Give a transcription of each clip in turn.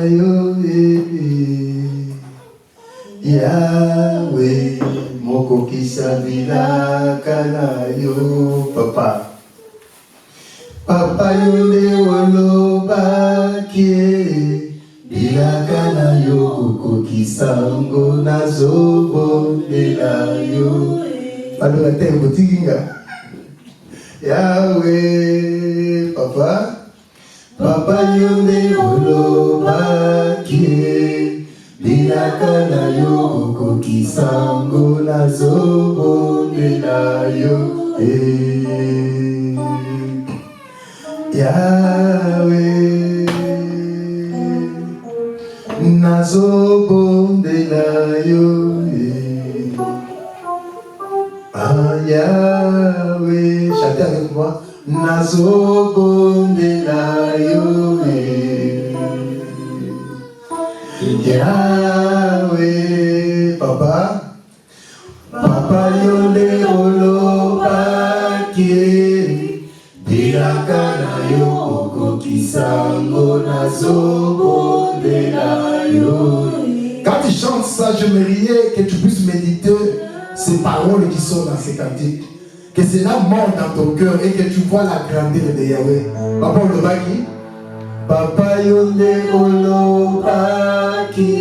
yo Yahweh moko kisabilaka na yo papa papa yo nde olobaki bilaka na yo kokokisango nazobondela yo aloba te botikinga Yahweh papa papa yo nde olobaki bilaka na yo kokokisango nazobondela yo Yahweh nazobondela yo Yahweh chantez avec moi nazobondela yo Yahweh papa papa yo nde olobaki bilaka na yo kokokisango nazobondela yo. Quand tu chantes ça, je me riais que tu puisses méditer ces paroles qui sont dans ces cantiques, que cela monte dans ton cœur et que tu vois la grandeur de Yahweh. Papa olobaki papa yo nde olobaki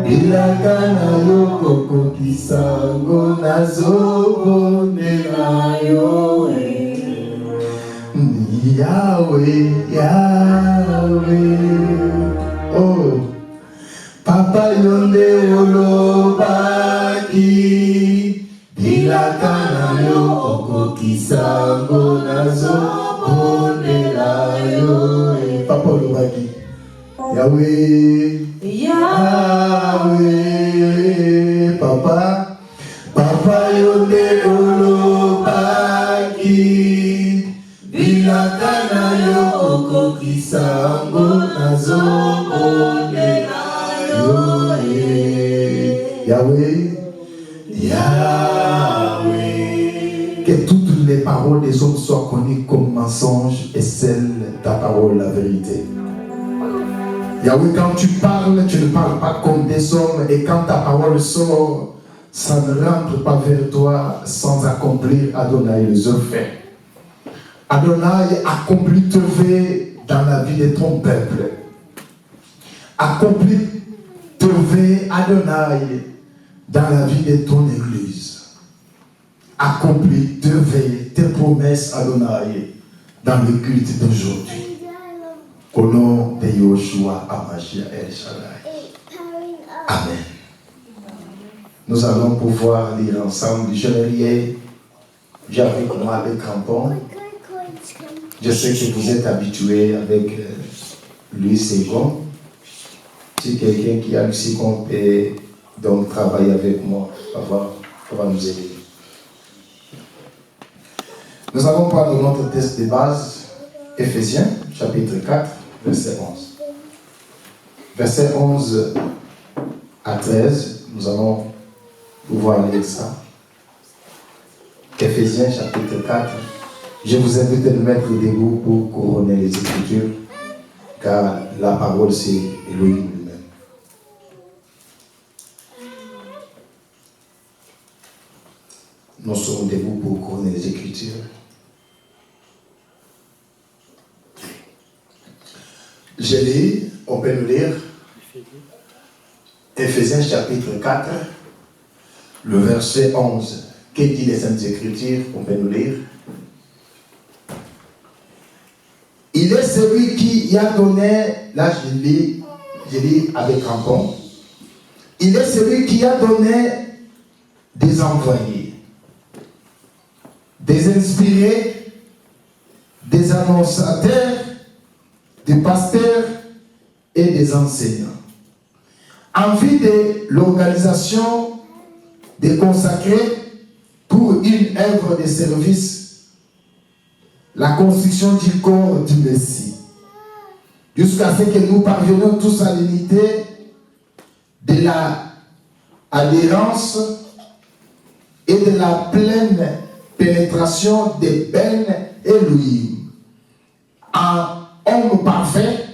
bilaka na yo kokokisango nazobondela yo Yahweh Yahweh oh papa yo nde olobaki bilaka na yo kokokisango nazobondela yo papa olobaki Yahweh Yahweh papa papa yo nde olobaki bilaka na yo kokokisango nazobondela yo Yahweh Yahweh que toutes les paroles des hommes soient connues comme mensonges et celles de ta parole la vérité. Yahweh, quand tu parles, tu ne parles pas comme des hommes, et quand ta parole sort, ça ne rentre pas vers toi sans accomplir Adonai les œuvres. Adonai, accomplis tes vœux dans la vie de ton peuple. Accomplis tes vœux, Adonai, dans la vie de ton église. Accomplis tes vœux, tes promesses, Adonai, dans le culte d'aujourd'hui. Au nom de Yoshua Amashia El Shaddai. Amen. Nous allons pouvoir lire ensemble. Je vais lire. J'ai avec moi le crampon. Je sais que vous êtes habitués avec Louis Segon. Si quelqu'un qui a Louis Segon peut donc travailler avec moi, on va nous aider. Nous allons prendre notre texte de base, Éphésiens, chapitre 4. Verset 11. Verset 11 à 13, nous allons pouvoir lire ça. Éphésiens chapitre 4. Je vous invite à nous mettre debout pour couronner les Écritures, car la parole c'est Elohim lui-même. Nous sommes debout pour couronner les Écritures. Je lis, on peut nous lire Éphésiens chapitre 4, le verset 11. Que dit les Saintes Écritures? On peut nous lire. Il est celui qui a donné, là je lis avec crampon. Il est celui qui a donné des envoyés, des inspirés, des annonçateurs, des pasteurs et des enseignants, en vue de l'organisation des consacrés pour une œuvre de service, la construction du corps du Messie, jusqu'à ce que nous parvenions tous à l'unité de la adhérence et de la pleine pénétration de Ben Elohim, en homme parfait,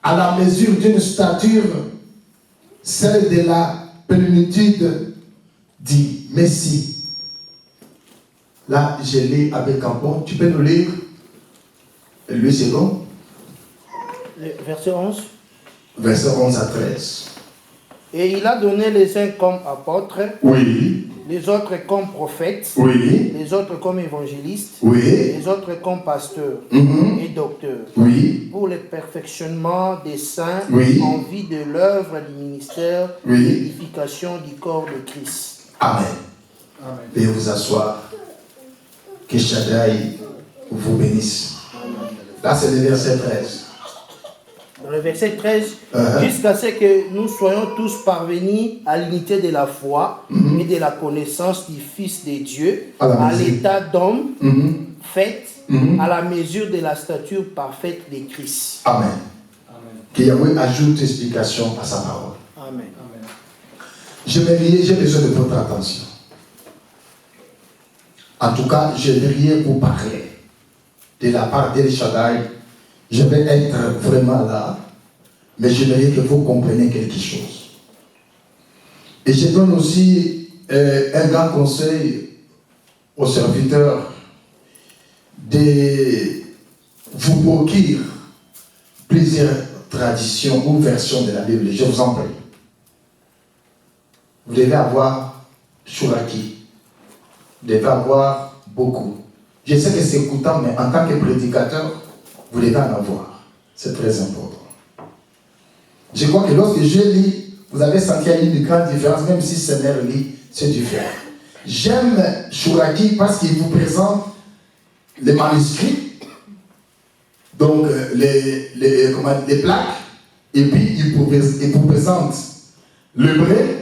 à la mesure d'une stature, celle de la plénitude du Messie. Là, je lis avec un bon. Tu peux nous lire le second? Verset 11. Verset 11 à 13. Et il a donné les uns comme apôtres, Oui. les autres comme prophètes, Oui. les autres comme évangélistes, Oui. les autres comme pasteurs et docteurs, Oui. pour le perfectionnement des saints Oui. en vue de l'œuvre du ministère Oui. et l'édification du corps de Christ. Amen. Amen. Veuillez vous asseoir. Que Shaddai vous bénisse. Là, c'est le verset 13. Dans le verset 13, jusqu'à ce que nous soyons tous parvenus à l'unité de la foi et de la connaissance du Fils de Dieu, à l'état d'homme fait à la mesure de la stature parfaite de Christ. Amen. Amen. Que Yahweh ajoute explication à sa parole. Amen. Amen. J'ai besoin de votre attention. En tout cas, je vais rien vous parler. De la part d'El Shaddai, je vais être vraiment là, mais j'aimerais que vous compreniez quelque chose. Et je donne aussi un grand conseil aux serviteurs de vous procurer plusieurs traditions ou versions de la Bible. Je vous en prie. Vous devez avoir Shuraki. Vous devez avoir beaucoup. Je sais que c'est coûteux, mais en tant que prédicateur, vous devez en avoir. C'est très important. Je crois que lorsque je lis, vous avez senti une grande différence, même si Seigneur lit, c'est différent. J'aime Shuraki parce qu'il vous présente les manuscrits, donc les plaques, et puis il vous présente l'hébreu,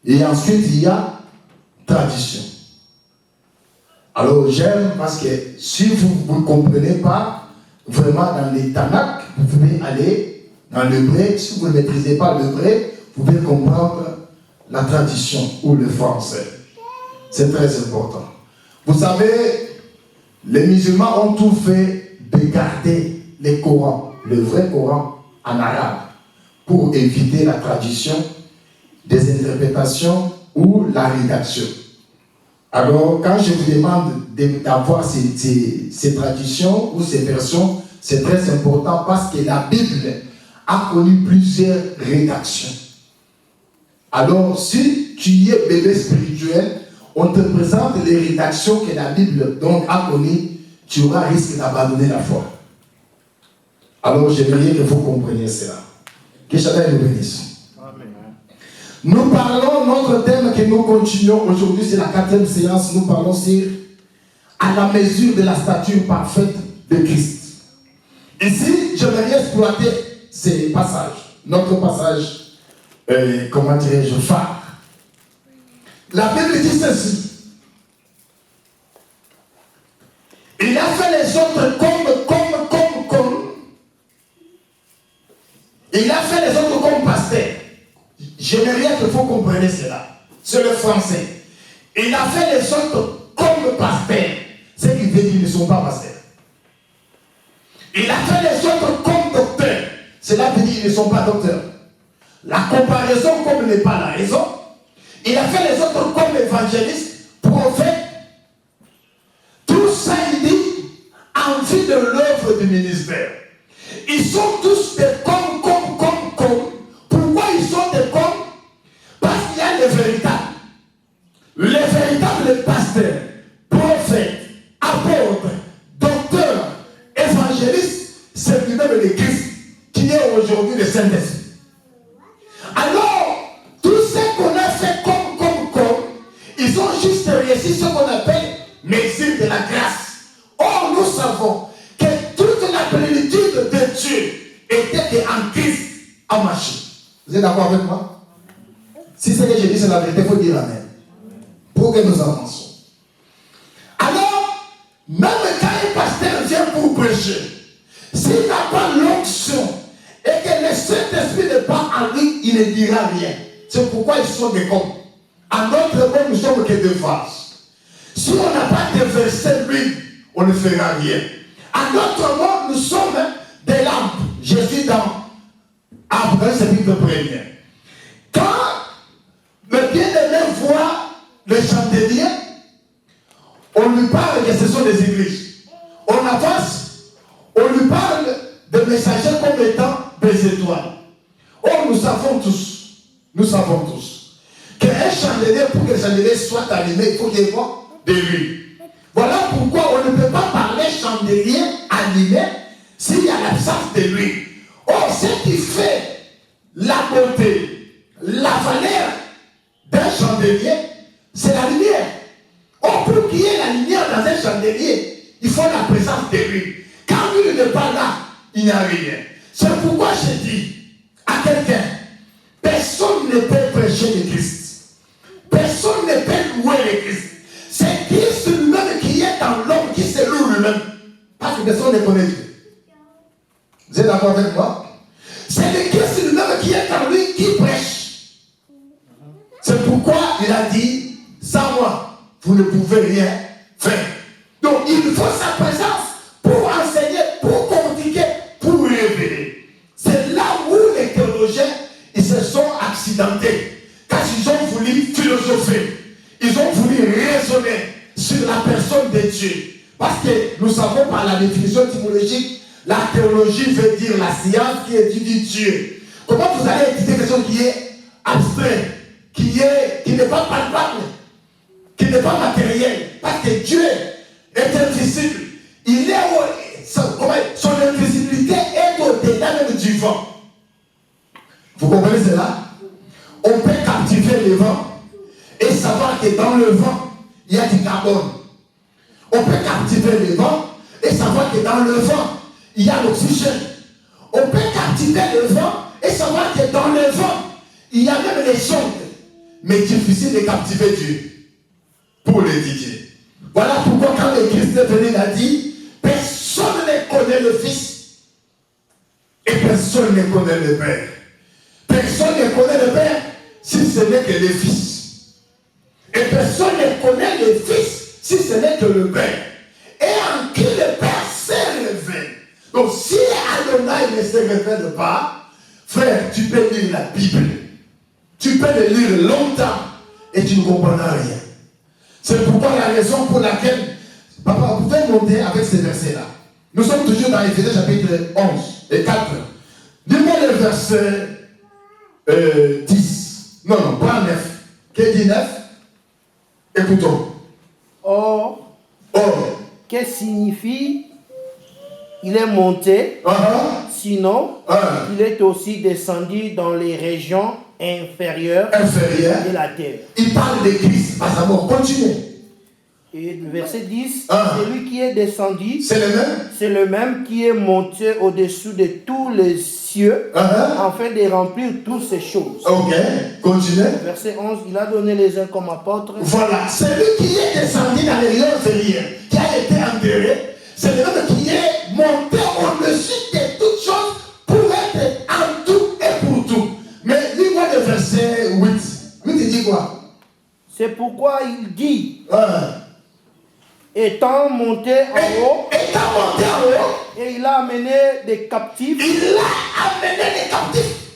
et ensuite il y a tradition. Alors j'aime parce que si vous ne comprenez pas vraiment dans les Tanakh, vous pouvez aller dans l'hébreu. Si vous ne maîtrisez pas l'hébreu, vous pouvez comprendre la tradition ou le français. C'est très important. Vous savez, les musulmans ont tout fait de garder les Corans, le vrai Coran en arabe, pour éviter la tradition, des interprétations ou la rédaction. Alors, quand je vous demande d'avoir ces traditions ou ces versions, c'est très important parce que la Bible a connu plusieurs rédactions. Alors, si tu es bébé spirituel, on te présente les rédactions que la Bible donc a connues, tu auras risque d'abandonner la foi. Alors, j'aimerais que vous compreniez cela. Que Shaddai nous bénisse. Nous parlons, notre thème que nous continuons aujourd'hui, c'est la 4e séance, nous parlons sur à la mesure de la stature parfaite de Christ. Ici, j'aimerais exploiter ces passages, notre passage, comment dirais-je, phare. La Bible dit ceci. Il a fait les autres comme. Il a fait les autres comme pasteurs. J'aimerais que vous compreniez cela. C'est le français. Il a fait les autres comme pasteurs. Ce qui veut dire qu'ils ne sont pas pasteurs. Il a fait les autres comme docteurs. Cela veut dire qu'ils ne sont pas docteurs. La comparaison comme n'est pas la raison. Il a fait les autres comme évangélistes, prophètes. Tout ça, il dit, en vue de l'œuvre du ministère. Ils sont tous des comme. Pourquoi ils sont des comme? Parce qu'il y a les véritables. Les véritables pasteurs, prophètes, apôtres, docteurs, évangélistes, c'est lui-même le Christ qui est aujourd'hui le Saint-Esprit. Alors, tous ceux qu'on a fait comme, ils ont juste réussi ce qu'on appelle mesure de la grâce. Or, nous savons que toute la plénitude de Dieu était en Christ en marché. Vous êtes d'accord avec moi? Si c'est que je dis c'est la vérité, il faut dire Amen. Pour que nous avancions. Alors, même quand un pasteur vient pour prêcher, s'il n'a pas l'onction et que le Saint-Esprit n'est pas en lui, il ne dira rien. C'est pourquoi ils sont des cons. En notre monde, nous sommes que des vases. Si on n'a pas de verset lui, on ne fera rien. En notre monde, nous sommes des lampes. Je suis dans Apocalypse chapitre 1er. Quand le bien-aimé voit le chandelier, on lui parle que ce sont des églises. On avance, on lui parle de messagers comme étant des étoiles. Or, nous savons tous, qu'un chandelier, pour que le chandelier soit allumé, il faut qu'il y ait de l'huile. Voilà pourquoi on ne peut pas parler chandelier allumé s'il y a l'absence de l'huile. Or, ce qui fait la beauté, la valeur d'un chandelier, c'est la lumière. Or, pour qu'il y ait la lumière dans un chandelier, il faut la présence de l'huile. Quand l'huile n'est pas là, il n'y a rien. C'est pourquoi je dis à quelqu'un, personne ne peut prêcher le Christ. Personne ne peut louer le Christ. C'est Christ lui-même qui est dans l'homme, qui se loue lui-même. Parce que personne ne connaît Dieu. Vous êtes d'accord avec moi? C'est le Christ lui-même qui est en lui qui prêche. C'est pourquoi il a dit, sans moi, vous ne pouvez rien faire. Donc il faut sa présence pour enseigner, pour communiquer, pour révéler. C'est là où les théologiens, ils se sont accidentés. Quand ils ont voulu philosopher, ils ont voulu raisonner sur la personne de Dieu. Parce que nous savons par la définition étymologique, la théologie veut dire la science qui étudie Dieu. Comment vous allez étudier quelque chose qui est abstrait, qui n'est pas palpable, qui n'est pas matériel? Parce que Dieu est invisible. Il est son invisibilité est au-delà même du vent. Vous comprenez cela? On peut captiver le vent et savoir que dans le vent, il y a du carbone. On peut captiver le vent et savoir que dans le vent, il y a l'oxygène. On peut captiver le vent et savoir que dans le vent, il y a même les sondes. Mais difficile de captiver Dieu pour le Didier. Voilà pourquoi quand le Christ est venu, il a dit, personne ne connaît le Fils et personne ne connaît le Père. Personne ne connaît le Père si ce n'est que le Fils. Et personne ne connaît le Fils si ce n'est que le Père. Et en qui le Père se révèle. Donc si Adonai ne se révèle pas, frère, tu peux lire la Bible. Tu peux le lire longtemps et tu ne comprendras rien. C'est pourquoi la raison pour laquelle, papa, vous pouvez monter avec ces versets-là. Nous sommes toujours dans Éphésiens chapitre 11 et 4. Dis-moi le verset 10. Non, pas 9. Qu'est-ce dit 9? Écoutons. Or, qu'est-ce signifie il est monté, sinon il est aussi descendu dans les régions inférieures de la terre. Il parle de Christ par sa mort. Continuez. Et le verset 10, celui qui est descendu, c'est le même qui est monté au-dessus de tous les cieux, afin de remplir toutes ces choses. Ok, continuez. Verset 11, il a donné les uns comme apôtres. Voilà, celui qui est descendu dans les régions inférieures, qui a été enterré, c'est le même qui est monté au-dessus de toutes choses pour être en tout et pour tout. Mais lis-moi le verset 8. 8, il dit quoi? C'est pourquoi il dit, étant monté en haut, et il a amené des captifs.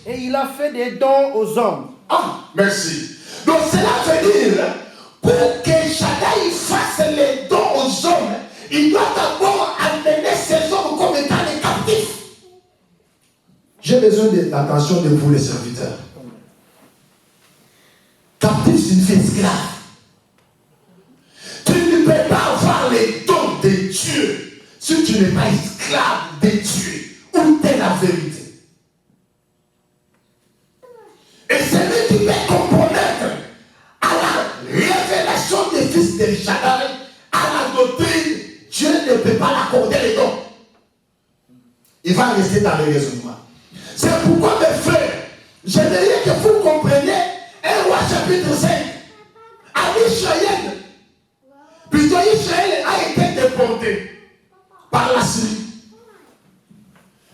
Et il a fait des dons aux hommes. Ah, merci. Donc cela veut dire, pour que Shaddai fasse les dons aux hommes, il doit d'abord amener ces hommes comme étant des captifs. J'ai besoin de l'attention de vous les serviteurs. Captif signifie esclave. Tu ne peux pas avoir les dons de Dieu si tu n'es pas esclave de Dieu. Où est la vérité? Et c'est lui qui peut compromettre à la révélation des fils de Shaddai, à la doctrine. Dieu ne peut pas l'accorder les dons. Il va rester dans le raisonnement. C'est pourquoi, mes frères, j'aimerais que vous compreniez 1 Roi chapitre 5. À Israël, plutôt Israël a été déporté par la Syrie.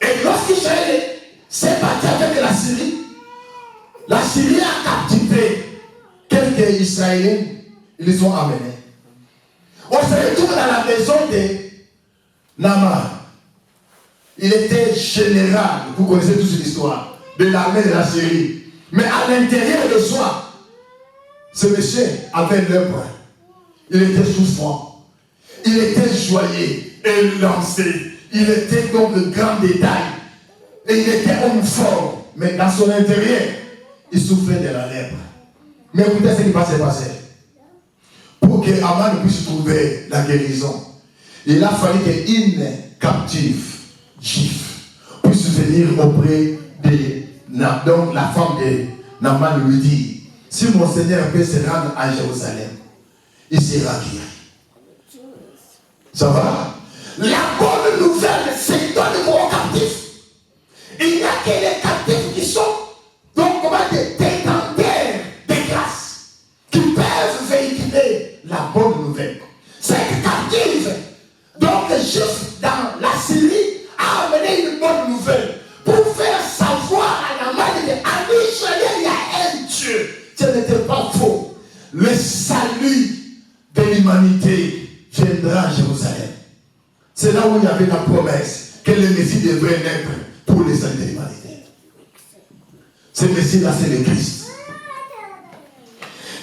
Et lorsqu'Israël s'est battu avec la Syrie a captivé quelques Israéliens, ils les ont amenés. On se retrouve dans la maison de Naaman. Il était général, vous connaissez toute l'histoire, de l'armée de la Syrie. Mais à l'intérieur de soi, ce monsieur avait l'œuvre. Il était souffrant. Il était joyeux et lancé. Il était donc de grands détails. Et il était homme fort. Mais dans son intérieur, il souffrait de la lèpre. Mais écoutez ce qui va se passer. Pour que Aman puisse trouver la guérison, il a fallu qu'une captive juive puisse venir auprès de donc la femme de Naaman lui dit, si mon Seigneur peut se rendre à Jérusalem, il sera guéri. Ça va? La bonne nouvelle, c'est dans le gros captif. Il n'y a que les captifs qui sont donc comment des détenteurs de grâce, qui peuvent véhiculer la bonne nouvelle. Cette captive, donc juste dans la Syrie, a amené une bonne nouvelle pour faire savoir à la main qu'en Israël, il y a un Dieu. Ce n'était pas faux. Le salut de l'humanité viendra à Jérusalem. C'est là où il y avait la promesse que le Messie devrait naître pour le salut de l'humanité. Ce Messie-là, c'est le Christ.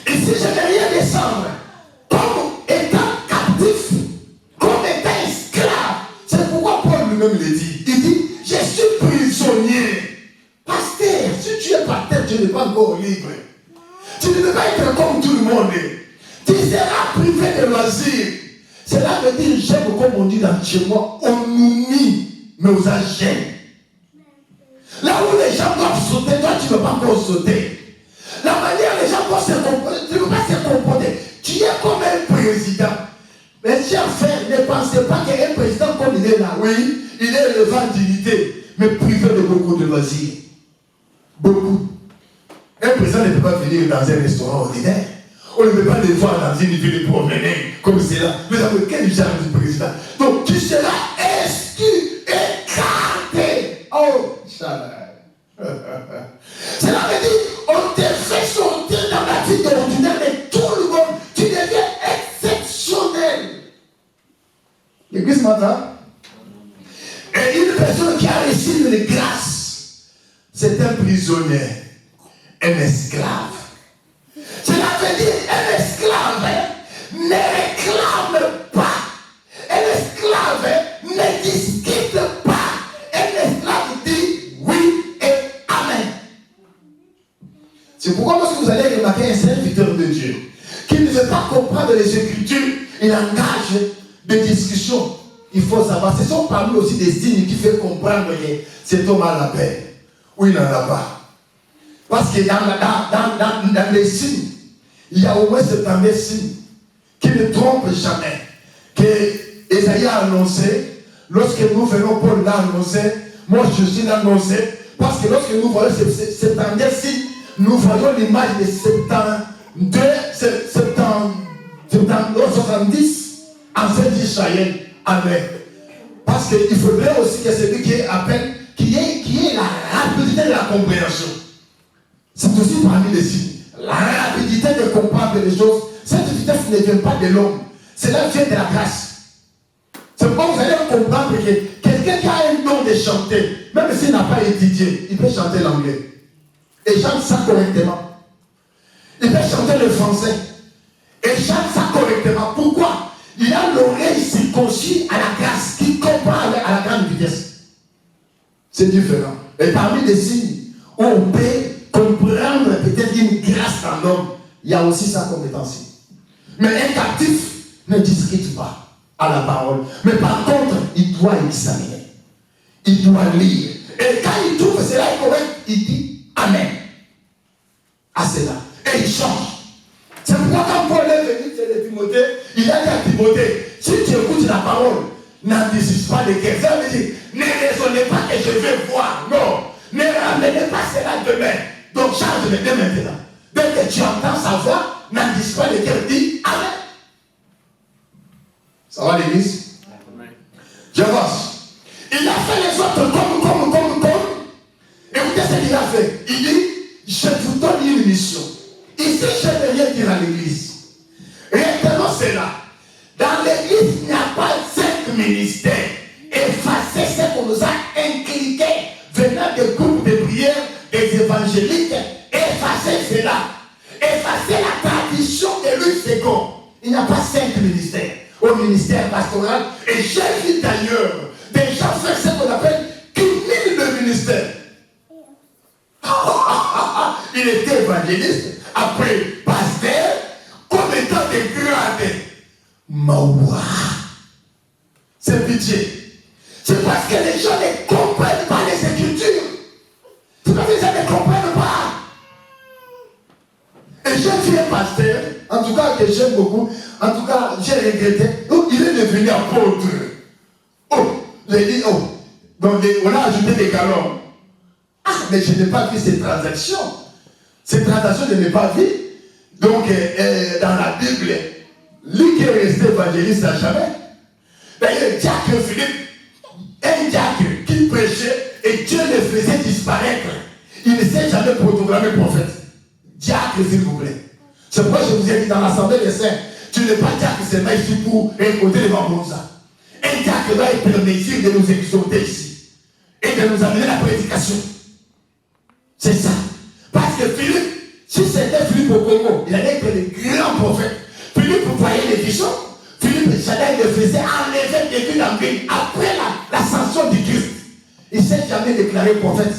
Et si je ne rien descendre, comme étant captif, comme étant esclave, c'est pourquoi Paul lui-même le dit. Il dit, je suis prisonnier. Pasteur, si tu es pasteur, tu n'es pas encore libre. Tu ne peux pas être comme tout le monde. Tu seras privé de loisirs. Cela veut dire, j'aime comme on dit dans chez moi, on nous nie, mais aux agents. Là où les gens doivent sauter, toi tu ne peux pas encore sauter. La manière les gens doivent se comporter, tu ne peux pas se comporter. Tu es comme un président. Mais chers frères, ne pensez pas qu'un président comme il est là, oui, il est élevé en dignité, mais privé de beaucoup de loisirs. Beaucoup. Un président ne peut pas venir dans un restaurant ordinaire. On ne peut pas les voir dans une ville promenée comme c'est là. Mais avec quel genre de président? Donc tu seras exclu, écarté. Oh, chaleur. Cela veut dire, on te fait sortir dans la vie ordinaire de tout le monde. Tu deviens exceptionnel. L'église m'entend? Et une personne qui a reçu une grâce, c'est un prisonnier, un esclave. Cela veut dire un esclave ne réclame pas. Un esclave ne discute pas. Un esclave dit oui et amen. C'est pourquoi lorsque vous allez remarquer un serviteur de Dieu qui ne veut pas comprendre les Écritures, il engage des discussions. Il faut savoir, ce sont parmi aussi des signes qui font comprendre que cet homme a la paix ou il n'en a pas. Parce que dans les signes, il y a au moins 70 signes qui ne trompent jamais. Que Esaïe a annoncé, lorsque nous venons, Paul l'a annoncé, moi je suis l'annoncé, parce que lorsque nous voyons ces 70 signes, nous voyons l'image de 70 ancêtres d'Israël. Amen. Parce qu'il faudrait aussi que celui qui est appelé, qui est la rapidité de la compréhension. C'est aussi parmi les signes. La rapidité de comprendre les choses, cette vitesse ne vient pas de l'homme. Cela vient de la grâce. C'est pourquoi vous allez comprendre que quelqu'un qui a un don de chanter, même s'il n'a pas étudié, il peut chanter l'anglais. Et chante ça correctement. Il peut chanter le français. Et chante ça correctement. Pourquoi? Il a l'oreille circoncis à la grâce qui comprend à la grande vitesse. C'est différent. Et parmi les signes où on peut comprendre peut-être une grâce en l'homme, il y a aussi sa compétence. Mais un captif ne discute pas à la parole. Mais par contre, il doit examiner. Il doit lire. Et quand il trouve cela correct, il dit Amen à cela. Et il change. C'est pourquoi quand Paul est venu chez Timothée, il a dit à Timothée, si tu écoutes la parole, n'anticipe pas de guerre. Ça veut dire, ne raisonnez pas que je vais voir. Non. Ne ramenez pas cela demain. Donc change le dès maintenant. Dès que tu entends sa voix, n'anticipe pas de guerre. Dis Amen. Ça va l'église? J'avance. Il a fait les autres comme. Écoutez ce qu'il a fait. Il dit, je vous donne une mission. Ici, je ne vais rien dire à l'église. Retenons cela. Dans l'église, il n'y a pas 5 ministères. Effacez ce qu'on nous a inculqué venant des groupes de prière, les évangéliques effacer cela, effacer la tradition de Louis II. Il n'y a pas 5 ministères au ministère pastoral. Et j'ai vu d'ailleurs des gens faire ce qu'on appelle cumul de ministère. Il était évangéliste, après pasteur, comme étant des grades. Mawa. C'est pitié. C'est parce que les gens ne comprennent pas les Écritures. C'est parce que les gens ne comprennent pas. Et j'ai vu un pasteur, en tout cas que j'aime beaucoup, en tout cas j'ai regretté, donc il est devenu apôtre. Oh, j'ai dit, oh, donc on a ajouté des galons. Ah, mais je n'ai pas vu ces transactions. Ces transactions, je n'ai pas vu. Donc, dans la Bible, lui qui est resté évangéliste à jamais. D'ailleurs, Diacre Philippe, un diacre qui prêchait et Dieu le faisait disparaître. Il ne s'est jamais programmé prophète. Diacre, s'il vous plaît. C'est pourquoi je vous ai dit dans l'assemblée des saints, tu n'es pas diacre seulement ici pour écouter les ça. Un diacre va être permis de nous exhorter ici et de nous amener la prédication. C'est ça. Parce que Philippe, si c'était Philippe au Congo, il allait être le grand prophète. Philippe voyait les visions. Philippe, Shaddai le faisait enlever des villes en ville après l'ascension du Christ. Il ne s'est jamais déclaré prophète,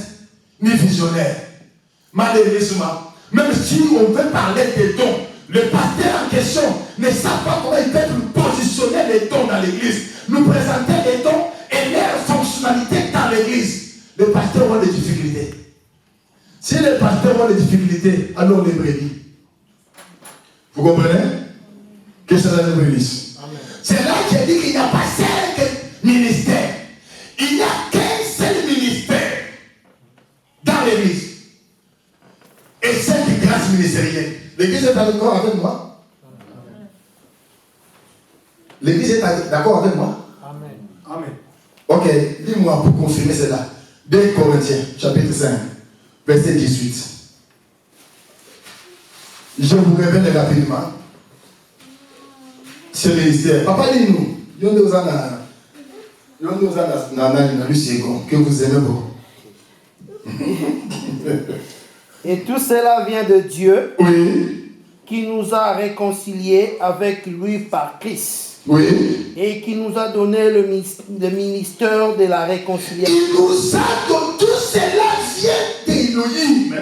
ni visionnaire. Malheureusement, même si on veut parler des dons, le pasteur en question ne sait pas comment il peut positionner les dons dans l'église, nous présenter les dons et leur fonctionnalité dans l'église. Les pasteurs ont des difficultés. Si les pasteurs ont des difficultés, alors les brebis. Vous comprenez? Que cela nous bénisse. C'est là que j'ai dit qu'il n'y a pas 5 ministères. Il n'y a qu'un seul ministère dans l'église. Et 5 grâces ministérielles. L'église est d'accord avec moi? L'église est d'accord avec moi? Amen. Amen. Ok, lis-moi pour confirmer cela. 2 Corinthiens, chapitre 5, verset 18. Je vous révèle rapidement. Ce ministère. Papa, dis-nous. Que vous aimez beaucoup. Et tout cela vient de Dieu, oui, qui nous a réconciliés avec lui par Christ. Oui. Et qui nous a donné le ministère de la réconciliation. Il nous a donné, tout cela vient d'Élohim,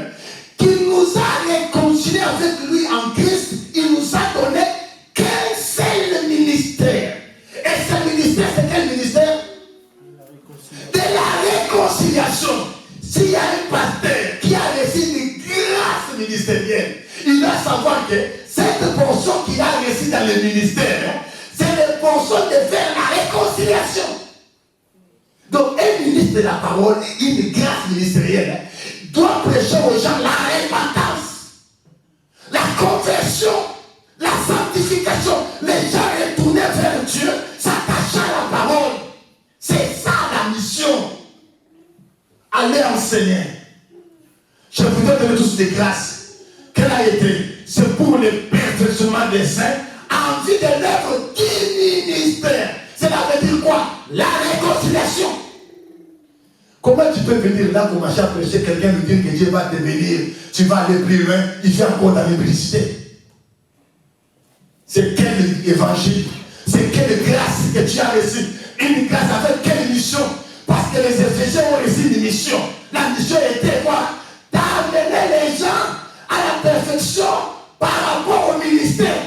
qui nous a réconciliés avec lui en Christ. Il nous a donné qu'un seul ministère. Et ce ministère, c'est quel ministère? De la réconciliation. S'il y a un pasteur qui a reçu une grâce ministérielle, il doit savoir que cette portion qu'il a reçue dans le ministère, c'est la portion de faire la réconciliation. Donc, un ministre de la parole, une grâce ministérielle, doit prêcher aux gens la repentance, la conversion, la sanctification. Les gens retourner vers Dieu, s'attacher à la parole. C'est ça la mission. Allez enseigner. Je vous donne tous des grâces. Quelle a été? C'est pour le perfectionnement des saints en vue de l'œuvre du ministère. Cela veut dire quoi? La réconciliation. Comment tu peux venir là pour marcher à prêcher, quelqu'un lui dire que Dieu va te bénir, tu vas aller plus loin, il fait encore la publicité. C'est quel évangile? C'est quelle grâce que tu as reçue? Une grâce avec quelle mission? Parce que les Éphésiens ont reçu une mission. La mission était quoi? D'amener les gens à la perfection par rapport au ministère.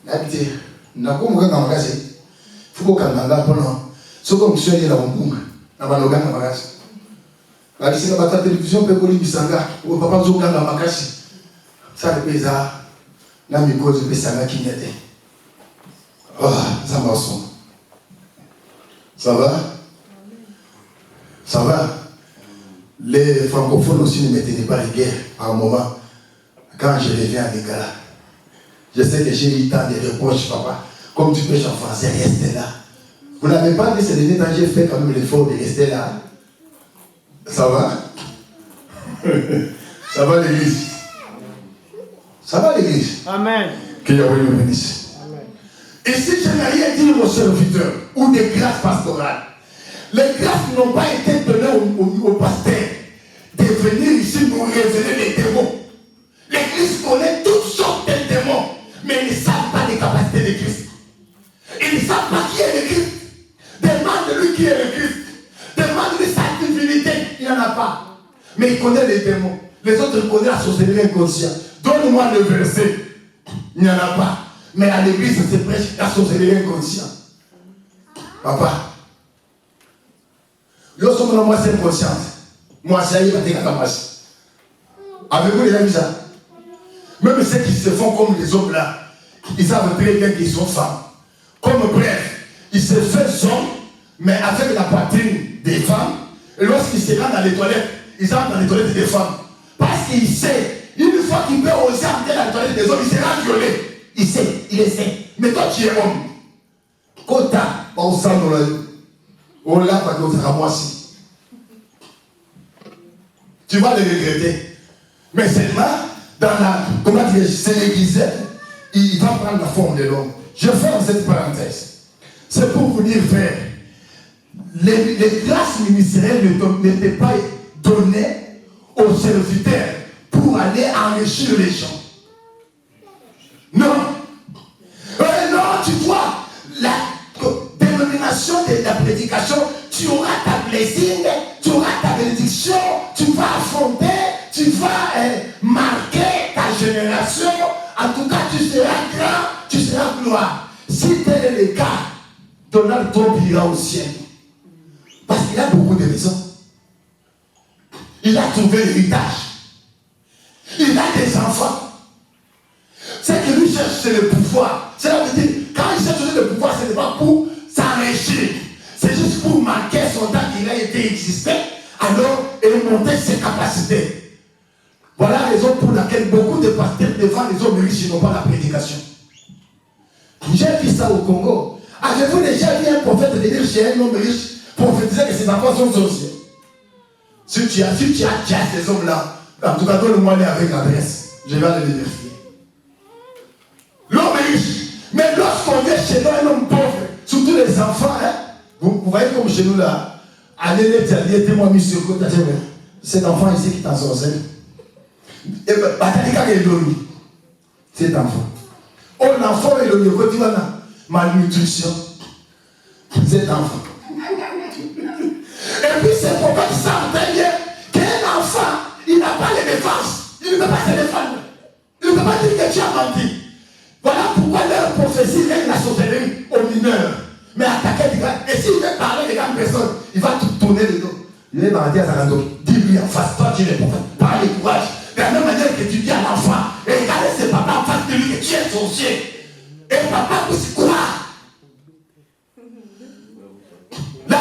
Il faut que ce qu'on mission est là au Bunga. La télévision peut aller Bisanga. Ou papa Zoga dans Makashi. Ça le pesa. La micro de Bisanga qui n'était. Oh, ça m'a sonné. Ça va? Ça va? Les francophones aussi ne m'étaient pas rigueur par un moment. Quand je reviens à Lingala, je sais que j'ai eu tant de reproches, papa. Comme tu pêches en français, restez là. Vous n'avez pas dit ces derniers temps, j'ai fait quand même l'effort de rester là. Ça va? Ça va l'église? Ça va l'église? Amen. Que Yahweh nous bénisse. Et si je n'ai rien dit aux serviteurs ou des grâces pastorales, les grâces n'ont pas été données a pas. Mais il connaît les démons. Les autres connaissent la sorcellerie inconsciente. Donne-moi le verset. Il n'y en a pas. Mais à l'église, c'est presque la sorcellerie inconsciente. Papa. Lorsque moi, c'est inconscience. Moi, c'est aïe, avez-vous déjà vu ça? Même ceux qui se font comme les hommes là, ils savent très bien qu'ils sont femmes. Comme bref, ils se font hommes, mais avec la poitrine des femmes. Et lorsqu'ils se rendent dans les toilettes, ils entrent dans les toilettes des femmes. Parce qu'il sait, une fois qu'il peut oser entrer dans les toilettes des hommes, il sera violé. Il sait, il le sait. Mais toi, tu es homme. Kota, on s'en va. On l'a pas d'autre à moi aussi. Tu vas le regretter. Mais seulement, dans la, comment dire, c'est l'église, il va prendre la forme de l'homme. Je ferme cette parenthèse. C'est pour vous dire, frère, les grâces ministérielles n'étaient pas données aux serviteurs pour aller enrichir les gens. Non. Non, tu vois, la dénomination de la prédication, tu auras ta blessing, tu auras ta bénédiction, tu vas affronter, tu vas marquer ta génération. En tout cas, tu seras grand, tu seras gloire. Si tel est le cas, Donald Trump ira au ciel. Parce qu'il a beaucoup de raisons. Il a trouvé l'héritage. Il a des enfants. Ce que lui cherche, c'est le pouvoir. Cela veut dire, quand il cherche le pouvoir, ce n'est pas pour s'enrichir. C'est juste pour marquer son temps qu'il a été existé, alors, et monter ses capacités. Voilà la raison pour laquelle beaucoup de pasteurs devant les hommes riches n'ont pas la prédication. J'ai vu ça au Congo. Avez-vous déjà vu un prophète venir chez un homme riche prophétiser que ses enfants sont sorciers? Si tu as ces hommes-là, en tout cas, donne-moi les avec l'adresse. Je vais aller les vérifier. L'homme est riche. Mais lorsqu'on vient chez nous, un homme pauvre, surtout les enfants, hein, vous voyez comme chez nous là, allez les témoins mis sur le côté, cet enfant ici qui est en sorcelle. Et cet enfant. Oh, l'enfant est le côté malnutrition. Cet enfant. Et puis c'est pourquoi tu sens très bien qu'un enfant, il n'a pas les défenses. Il ne peut pas se défendre. Il ne peut pas dire que tu as menti. Voilà pourquoi leur prophétie règle la sorcellerie aux mineurs. Mais attaquer des gars. Et s'il veut parler des grandes personnes, il va tout tourner le dos. Il va dire à Zarando, dis-lui en face, toi tu es prophète, parle courage. De la même manière que tu dis à l'enfant, et regardez ce papa en face de lui que tu es sorcier. Et papa peut se croire. Là,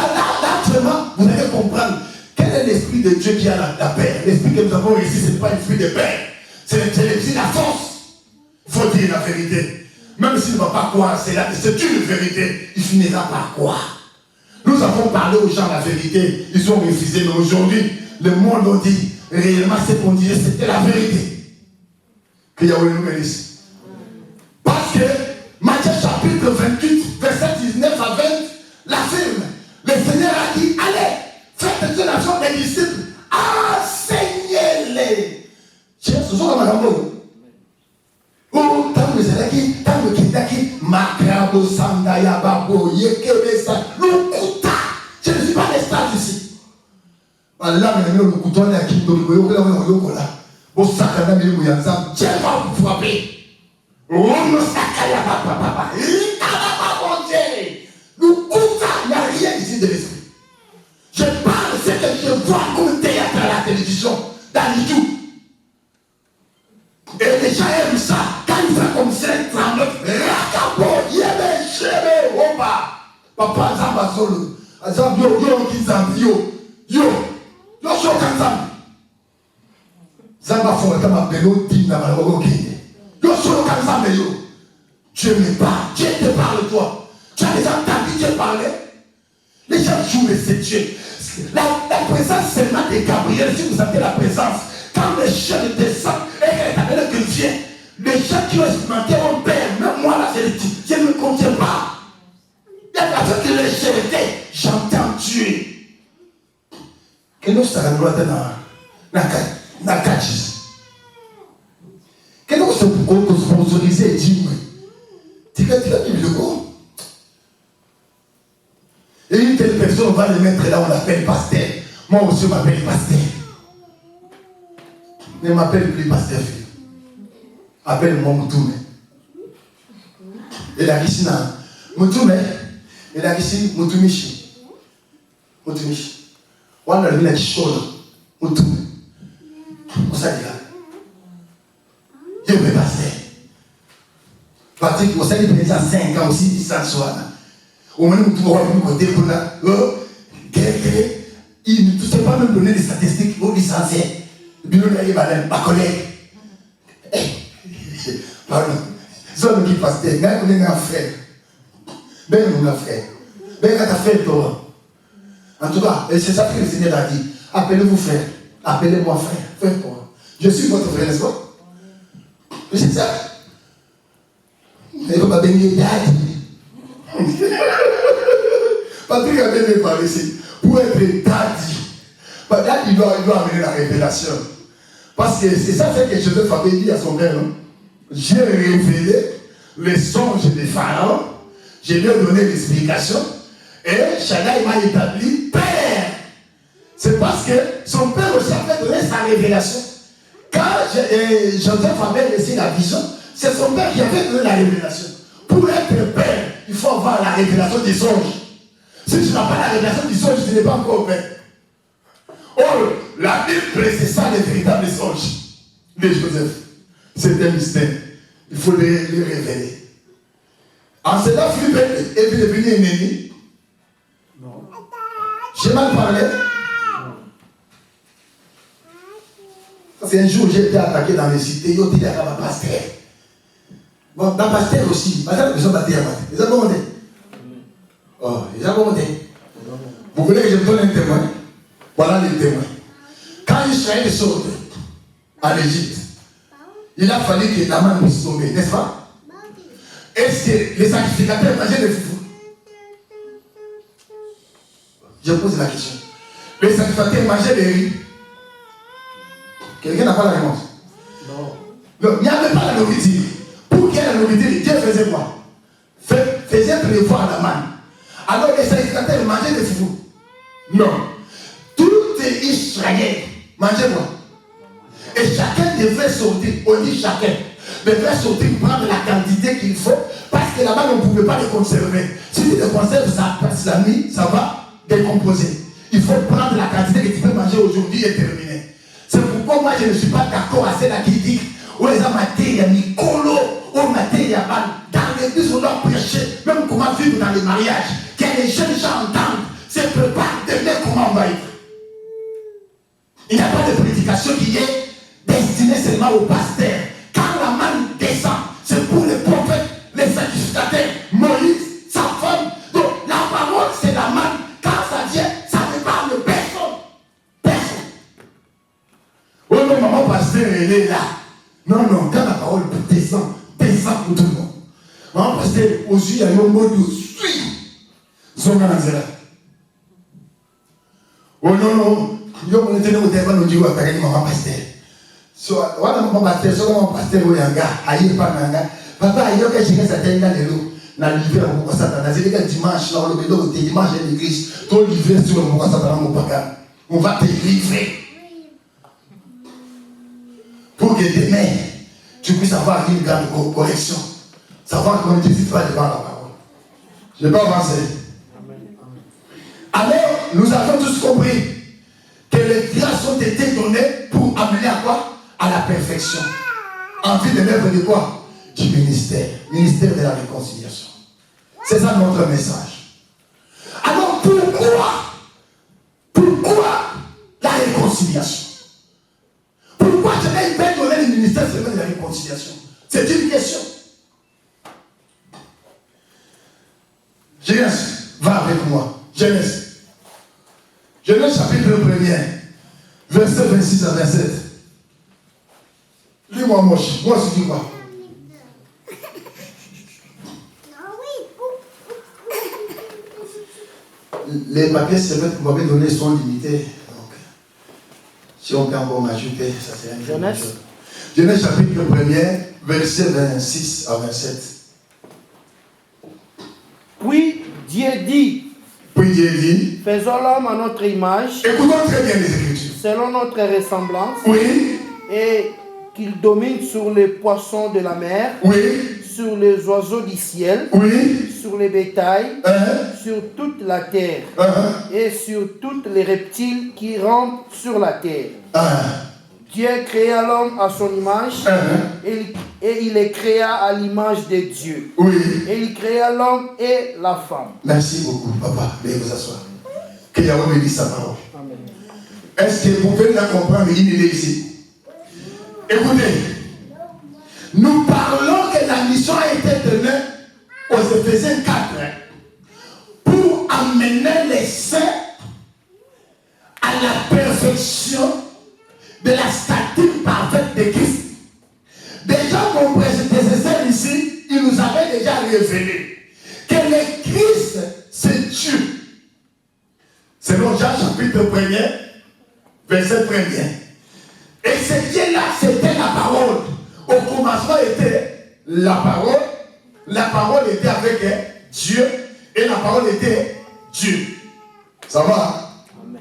vraiment, vous allez comprendre quel est l'esprit de Dieu qui a la paix. L'esprit que nous avons ici, ce n'est pas l'esprit de paix. C'est l'esprit de la force. Il faut dire la vérité. Même s'il ne va pas croire, c'est une vérité. Il finira par croire. Nous avons parlé aux gens la vérité. Ils ont refusé. Mais aujourd'hui, le monde nous dit réellement ce qu'on disait, c'était la vérité. Que Yahweh nous bénisse. Parce que Matthieu chapitre 28, verset 19 à 20, l'affirme. Le Seigneur a dit, allez, faites de nation des disciples, enseignez-les. Ce sont dans ma gambo. Oh, tant que c'est là qui, tant que c'est là qui, makrabo sandaya babo, yekebesa, l'ukuta. Je ne suis pas l'esclave ici. Allah me le couteau là qui me le là. Au sakana me le yanzam, Dieu va vous frapper. Oh, no sakaya papa. Il n'a pas mangé. L'ukuta, il n'y a rien ici de l'esprit. Je parle ce que je vois comme théâtre à la télévision, dans les tout. Et les gens aiment ça. Quand ils font comme ça, ils tremblent. Rakabo, yébe, chébé, oba. Papa, zamba solo. Azam, yo, kizam, yo, kanzam. Zamba font comme un bélo, dîne, ok. Yo, solo kanzam, yo. Dieu me parle, Dieu te parle, toi. Tu as déjà entendu Dieu parler? Les gens jouent le Dieu. La présence seulement de Gabriel, si vous sentez la présence, quand les jeunes descendent et que vient, les gens qui ont expérimenté mon père, même moi là, je ne me contiens pas. Il y a la chose de légèreté, j'entends Dieu. Que nous sommes dans la cachis. Que nous sommes sponsorisés et dit, tu as dit le coup. Et une telle personne, on va le mettre là, on l'appelle pasteur. Moi aussi, on m'appelle pasteur. Ne m'appelle plus pasteur. Appelle-moi Moutoumé. Et la Rissina. Moutoumé. Et la Rissi, Moutumichi. Moutumichi. On a vu la Kishola. Moutoumé. On s'est dit là. Je vais passer. Patrick, vous savez, il y a 5 ans aussi, 10 ans soir. Au moins, nous pouvons avoir un côté pour là. Il ne sait pas même donner des statistiques aux licenciés. Bien, il y a ma collègue. Pardon. C'est un qui passe. Il y a un frère. Ben, mon frère. Ben, quand tu as fait toi. En tout cas, c'est ça que le Seigneur a dit. Appelez-vous frère. Appelez-moi frère. Frère quoi. Je suis votre frère, n'est-ce pas? C'est ça. Il ne va pas bénir daddy. Patrick a bien parlé ici. Pour être daddy. Daddy, il doit amener la révélation. Parce que c'est ça que Joseph avait dit à son père. Non? J'ai révélé les songes des pharaons. Je lui ai donné l'explication. Et Shaddai m'a établi père. C'est parce que son père aussi avait donné sa révélation. Quand Joseph avait laissé la vision, c'est son père qui avait donné la révélation. Pour être père, il faut avoir la révélation des songes. Si tu n'as pas la révélation des songes, tu n'es pas encore père. Or, la Bible, c'est ça les véritables songes de Joseph. C'est un mystère. Il faut les révéler. En cela, Philippe est devenu un ennemi. Non. J'ai mal parlé. C'est un jour où j'ai été attaqué dans les cités. Yo, il y a un pasteur. Bon, dans pasteur aussi. Pasteur, ils ont battu à battre. Ils ont monté. Oh, ils ont monté. Vous voulez que je vous donne un témoin? Voilà les témoins. Quand Israël est sorti en Égypte, il a fallu que la main puisse tomber, n'est-ce pas? Est-ce que les sacrificateurs mangeaient des foufous? Je pose la question. Les sacrificateurs mangeaient des riz? Quelqu'un n'a pas la réponse? Non. Non, il n'y avait pas la nourriture. Pour qu'il y ait la nourriture, Dieu faisait quoi? Faisait prévoir la manne. Alors les sacrificateurs mangeaient des foufous? Non. Tout Israël mangeait quoi? Et chacun devait sortir, on dit chacun, devait sortir prendre la quantité qu'il faut, parce que là-bas on ne pouvait pas les conserver. Si tu les conserves, ça passe la nuit, ça va décomposer. Il faut prendre la quantité que tu peux manger aujourd'hui et terminer. C'est pourquoi moi je ne suis pas d'accord à celle-là qui dit où les matières Nicolo, ou matières dans l'église on doit prêcher, même comment vivre dans les mariages, que les jeunes gens entendent, se préparent demain comment on va être. Il n'y a pas de prédication qui est destinée seulement aux pasteurs. Quand la manne descend, c'est pour les prophètes, les sacrificateurs, Moïse, sa femme. Donc la parole c'est la manne. Quand ça vient, ça ne parle de personne. Personne. Oh non, maman pasteur, elle est là. Non, non, quand la parole descend pour tout le monde. Maman pasteur, aussi, il y a un mot de suite. Oh non, non. Yo on était au téléphone, on dit ouais, maman pasteur. So, voilà maman pasteur, so maman pasteur au yanga, aïe pas nanga. Papa, yo que j'ai ça t'aide dans l'eau. Na l'hiver on ça dans les gars dimanche là on le bédo dimanche à l'église. Ton l'hiver sur on ça dans mon papa. On va te livrer. Pour que demain tu puisses avoir une grande correction. Savoir comment tu ne pas devant la parole. Je vais pas avancer. Alors, nous avons tous compris que les grâces ont été données pour amener à quoi? À la perfection. En vue de l'œuvre de quoi? Du ministère. Ministère de la réconciliation. C'est ça notre message. Alors pourquoi la réconciliation? Pourquoi je n'ai pas donné le ministère seulement de la réconciliation? C'est une question. Genèse, va avec moi. Genèse. Genèse chapitre 1er, verset 26 à 27. Lis-moi moche. Moi, c'est quoi? Les papiers que vous m'avez donnés sont limités. Donc, si on peut encore m'ajouter, ça c'est un Genèse. Genèse chapitre 1er, verset 26 à 27. Puis Dieu dit, Puis Dieu dit, faisons l'homme à notre image. Écoutons très bien les Écritures. Selon notre ressemblance. Oui. Et qu'il domine sur les poissons de la mer. Oui. Sur les oiseaux du ciel. Oui. Sur les bétails. Sur toute la terre. Et sur tous les reptiles qui rampent sur la terre. Dieu créa l'homme à son image. Et il les créa à l'image de Dieu. Oui. Et il créa l'homme et la femme. Merci beaucoup, papa. Veuillez vous asseoir. Que Yahweh me dise sa parole. Amen. Est-ce que vous pouvez la comprendre? Il est ici. Écoutez, nous parlons que la mission a été donnée aux Éphésiens 4 pour amener les saints à la perfection de la stature parfaite de Christ. Déjà, mon prédécesseur ici, il nous avait déjà révélé que le Christ, c'est Dieu. Selon Jean chapitre 1er, verset 1er. Et ce Dieu-là, c'était la parole. Au commencement était la parole. La parole était avec Dieu. Et la parole était Dieu. Ça va? Amen.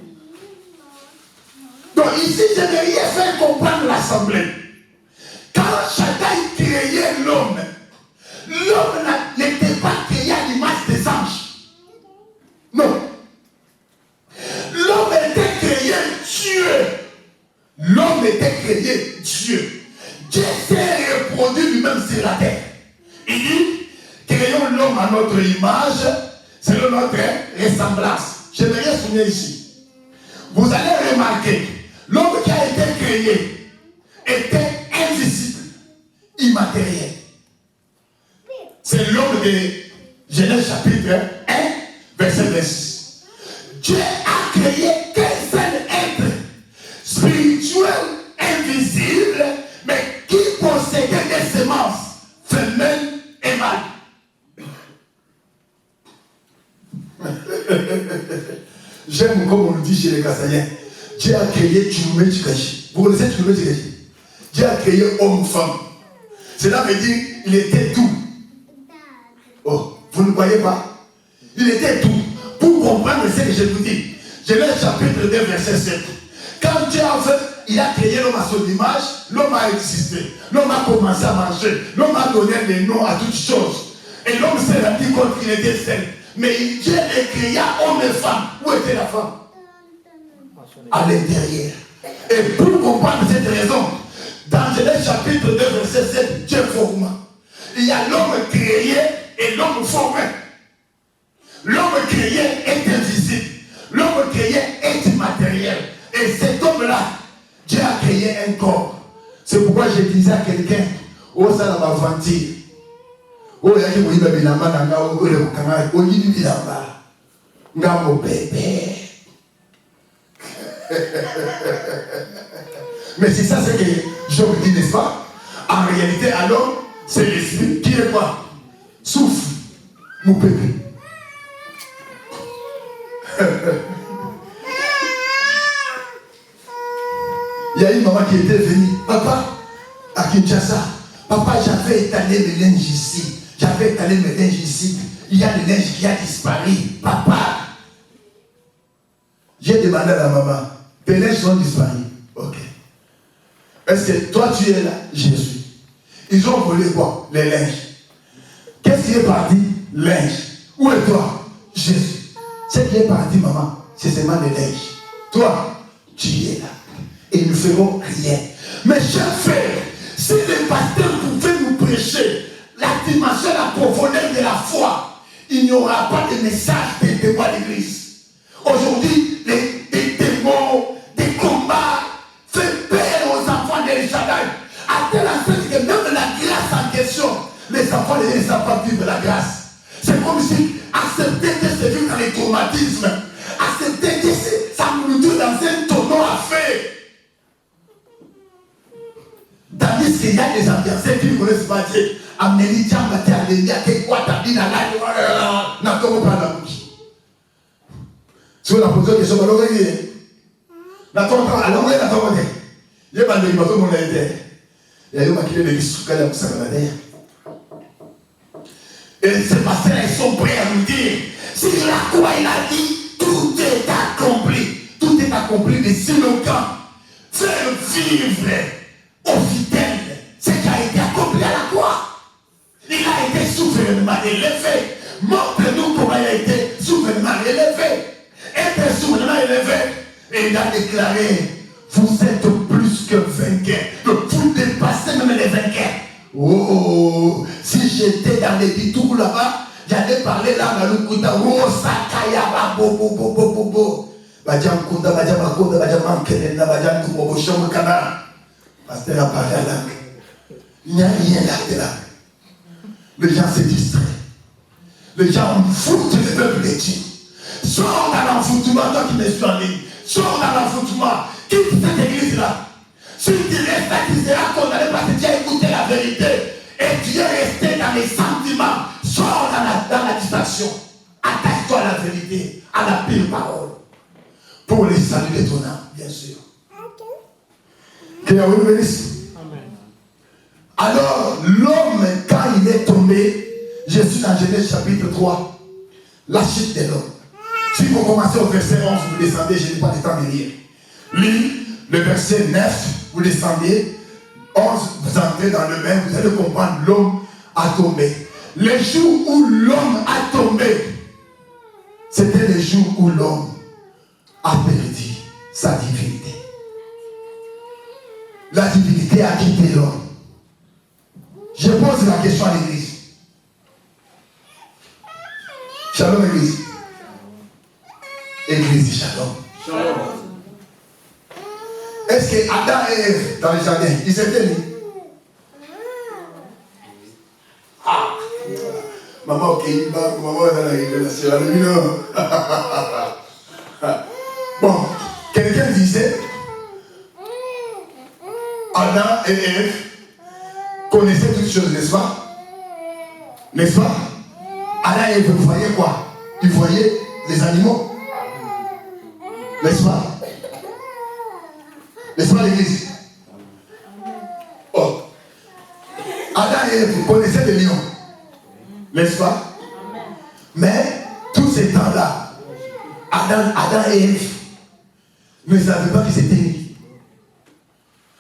Donc ici, je devrais faire comprendre l'assemblée. Quand Shaddai créait l'homme, l'homme n'était pas créé à l'image des anges. Non. L'homme était créé Dieu. L'homme était créé Dieu. Dieu s'est reproduit lui-même sur la terre. Il dit, créons l'homme à notre image, selon notre ressemblance. Je vais souligner ici. Vous allez remarquer, l'homme qui a été créé était invisible, immatériel. C'est l'homme de Genèse chapitre 1, verset 26. Dieu a créé qu'un seul être spirituel, invisible, mais qui possédait des semences, femelles et mâles. J'aime comme on le dit chez les Kassaïens. Dieu a créé Tchoumé Tchikachi. Vous connaissez Tchoumé Tchikachi? Dieu a créé homme-femme. Cela veut dire qu'il était tout. Oh, vous ne croyez pas? Il était tout. Pour comprendre ce que je vous dis, Genèse chapitre 2, verset 7. Quand Dieu a fait, il a créé l'homme à son image, l'homme a existé. L'homme a commencé à marcher. L'homme a donné des noms à toutes choses. Et l'homme s'est rendu compte qu'il était seul. Mais Dieu les créa homme et femme. Où était la femme? À l'intérieur. Et pour comprendre cette raison, dans Genèse chapitre 2, verset 7, Dieu forma. Il y a l'homme créé et l'homme formé. L'homme créé est invisible. L'homme créé est immatériel. Et cet homme-là, Dieu a créé un corps. C'est pourquoi je disais à quelqu'un, oh ça va mentir. Oh il y a qui vous dit la main dans la oh le canard, oh il dit la main, nga mon bébé. Mais c'est ça ce que je vous dis, n'est-ce pas? En réalité, alors, c'est l'esprit qui est quoi? Souffle, mon bébé. Il y a une maman qui était venue, papa, à Kinshasa, papa, j'avais étalé mes linges ici, j'avais étalé mes linges ici, il y a des linges qui a disparu, papa. J'ai demandé à la maman, tes linges sont disparus. Ok. Est-ce que toi tu es là? Je suis. Ils ont volé quoi? Les linges. Qu'est-ce qui est parti? Linge. Où est toi? Jésus. Ce qui est parti, maman, c'est seulement les linges. Toi, tu es là. Et nous ne ferons rien. Mes chers frères, si les pasteurs pouvaient nous prêcher la dimension, la profondeur de la foi, il n'y aura pas de message des démons à l'église. Aujourd'hui, des démons, des combats, fait peur aux enfants de Shaddai. À tel instant que même la grâce en question, les enfants ne savent pas vivre la grâce. C'est comme si accepter de se vivre dans les traumatismes, accepter de s'amourir dans un tonneau à feu. Tandis qu'il y a des ambiancés qui ne connaissent pas Dieu. Amélie, Tiamate, Alélia, Kekwa, Tabina, n'a pas la bouche. Si vous la posez une question, alors il est. La tombe, alors il est la tombe. Il y a pas de bateau, mon aide. Il y a eu ma clé de l'histoire, elle a poussé à la terre. Et ces pasteurs, ils sont prêts à nous dire si la À quoi il a dit, tout est accompli. Tout est accompli de Silocan. Faire vivre aux fidèles ce qui a été accompli à la croix. Il a été souverainement élevé. Montre-nous comment il a été souverainement élevé. Être souverainement élevé. Et il a déclaré, vous êtes plus que vainqueurs. Vous dépassez même les vainqueurs. Oh, si j'étais dans les bitours là-bas, j'allais parler là dans le Kouta. Oh, Sakaya, bo, bo, bo, bo, bo, bo. Badiam Kunda, Badiam Akunda, Badiam Ankelena, Badiam Kumobo, Shomokana. Pasteur a parlé à l'angle. Il n'y a rien là. Les gens se distraient. Les gens foutent le peuple de Dieu. Sors dans l'enfoutement, toi qui me suis en ligne. Sors dans l'enfoutement. Quitte cette église-là. Si tu restes là, tu seras condamné parce que tu as écouté la vérité. Et tu es resté dans les sentiments. Sors dans la distraction. Attache-toi à la vérité, à la pure parole. Pour les saluer de ton âme, bien sûr. Que Yahweh nous bénisse. Alors, l'homme, quand il est tombé, je suis dans Genèse chapitre 3, la chute de l'homme. Si vous commencez au verset 11, vous descendez, je n'ai pas le temps de lire. Lis le verset 9, vous descendez, 11, vous entrez dans le même, vous allez comprendre, l'homme a tombé. Le jour où l'homme a tombé, c'était le jour où l'homme a perdu sa divinité. La divinité a quitté l'homme. Je pose la question à l'église. Shalom église. Église dit shalom. Shalom. Est-ce que Adam et Ève dans le jardin, ils étaient nés? Ah. Maman ok, maman est dans la révélation. Bon, quelqu'un disait Adam et Ève connaissaient toutes choses, n'est-ce pas? N'est-ce pas? Adam et Ève voyaient quoi? Ils voyaient les animaux. N'est-ce pas? N'est-ce pas l'église? Oh. Adam et Ève connaissaient les lions. N'est-ce pas? Mais tous ces temps-là, Adam et Ève ne savaient pas qu'ils étaient nés.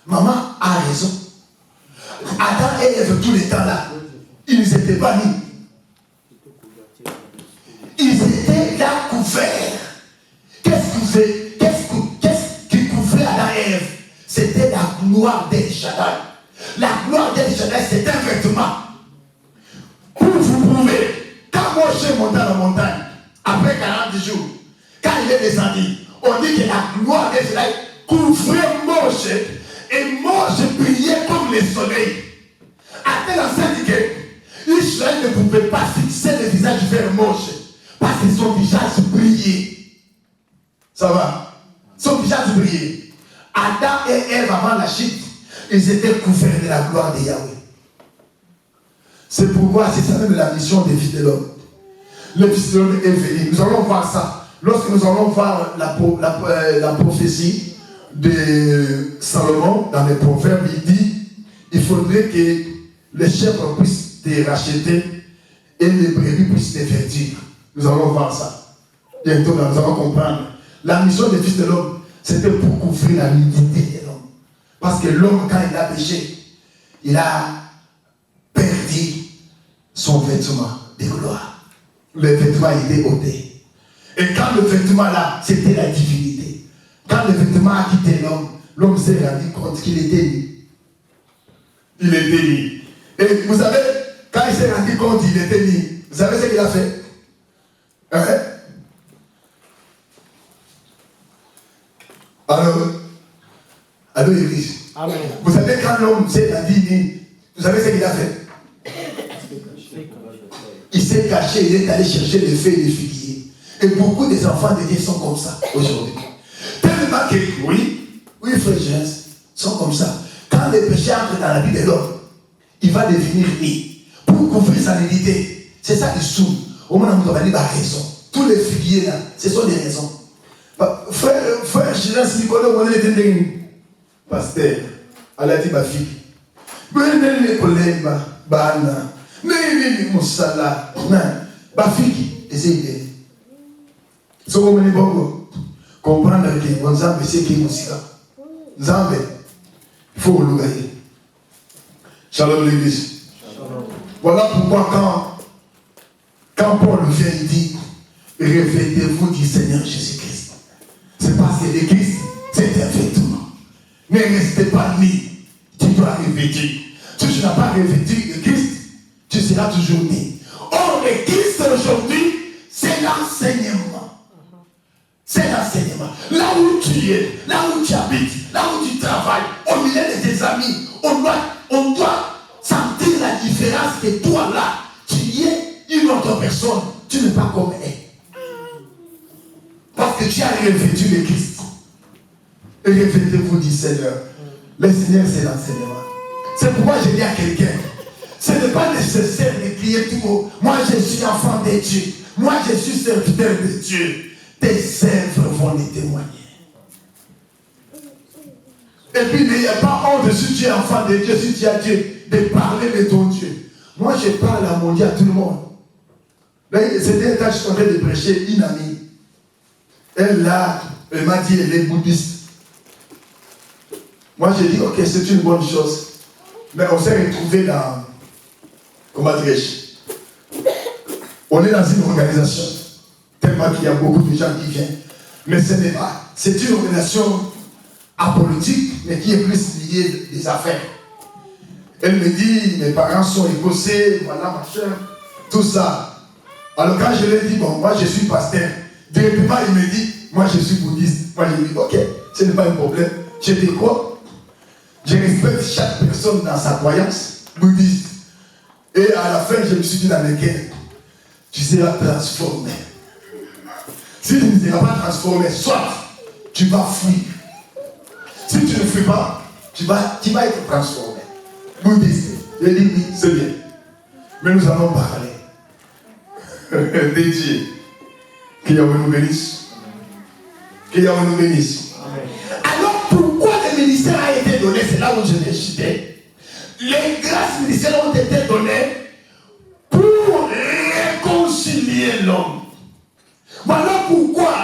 Maman a raison. Adam et Ève, tous les temps-là, ils n'étaient pas nés. Ils étaient là couverts. Qu'est-ce qui couvrait Adam et Ève? C'était la gloire d'El Shaddai. La gloire d'El Shaddai, c'était un vêtement. Pour vous prouver, quand Moshe montait dans la montagne, après 40 jours, quand il est descendu, on dit que la gloire d'El Shaddai couvrait Moshe, et Moshe brillait comme le soleil. À tel enseigne que Israël ne pouvait pas fixer le visage vers Moshe, parce que son visage brillait. Ça va? Son visage brillait. Adam et Ève, avant la chute, ils étaient couverts de la gloire de Yahweh. C'est pourquoi c'est ça même la mission des fils de l'homme. Le fils de l'homme est venu. Nous allons voir ça. Lorsque nous allons voir la prophétie de Salomon dans les proverbes, il dit il faudrait que les chèvres puissent te racheter et les brebis puissent te faire dire. Nous allons voir ça. Bientôt, nous allons comprendre. La mission des fils de l'homme, c'était pour couvrir la nudité de l'homme. Parce que l'homme, quand il a péché, il a perdu son vêtement de gloire. Le vêtement était ôté. Et quand le vêtement là, c'était la divinité. Quand le vêtement a quitté l'homme, l'homme s'est rendu compte qu'il était nu. Il était nu. Et vous savez, quand il s'est rendu compte qu'il était nu, vous savez ce qu'il a fait? Hein? Alors église. Amen. Vous savez quand l'homme s'est rendu nu, vous savez ce qu'il a fait? Il s'est caché, il est allé chercher les feuilles de figuier. Et beaucoup des enfants de Dieu sont comme ça aujourd'hui. Tellement que, oui, frère James, sont comme ça. Quand le péché entre dans la vie de l'homme, il va devenir né. Pour couvrir sa nudité. C'est ça qui souffre. Au moment où on va dire la raison. Tous les figuiers là, ce sont des raisons. Frère James, Nicolas, on est des pasteur, elle a dit ma fille. Mais collègues, bana. Mais moussala. Ma fille, essayez. So vous venez beaucoup comprendre que vous avez c'est qui vous ça. Nzambe, il faut le gagner. Shalom l'église. Voilà pourquoi quand Paul vient, il dit revêtez-vous du Seigneur Jésus-Christ. C'est pas c'est le Christ, c'est un vêtement. Ne restez pas nu. Tu dois revêtir. Si tu n'as pas revêtu le Christ, tu seras toujours nu. Or, le Christ aujourd'hui, c'est l'enseignement. C'est l'enseignement. Là où tu es, là où tu habites, là où tu travailles, au milieu de tes amis, on doit sentir la différence que toi là, tu es une autre personne. Tu n'es pas comme elle. Parce que tu as revêtu le Christ. Et revêtez-vous du Seigneur. Le Seigneur, c'est l'enseignement. C'est pourquoi je dis à quelqu'un, ce n'est pas nécessaire de crier tout haut. Moi, je suis enfant de Dieu. Moi, je suis serviteur de Dieu. Tes œuvres vont les témoigner. Et puis, il n'y a pas honte si tu es enfant de Dieu, si tu as Dieu, de parler de ton Dieu. Moi, je parle à mon Dieu, à tout le monde. C'était un temps que je suis en train de prêcher une amie. Elle m'a dit, elle est bouddhiste. Moi, j'ai dit, ok, c'est une bonne chose. Mais on s'est retrouvés dans, comment dirais-je, on est dans une organisation, tellement qu'il y a beaucoup de gens qui viennent. Mais ce n'est pas, c'est une organisation apolitique, mais qui est plus liée des affaires. Elle me dit, mes parents sont écossais, voilà, machin, tout ça. Alors quand je lui ai dit, bon, moi je suis pasteur, directement il me dit, moi je suis bouddhiste. Moi je lui ai dit, ok, ce n'est pas un problème. Je dis quoi? Je respecte chaque personne dans sa croyance bouddhiste. Et à la fin, je me suis dit dans lequel tu seras transformé. Si tu ne seras pas transformé, soit tu vas fuir. Si tu ne fuis pas, tu vas être transformé. Bouddhiste. Je dis oui, c'est bien. Mais nous allons parler de Dieu. Que Yahweh nous bénisse. Que Yahweh nous bénisse. Alors pourquoi le ministère a été donné? C'est là où je l'ai cité. Les grâces ministérielles ont été données pour réconcilier l'homme. Voilà pourquoi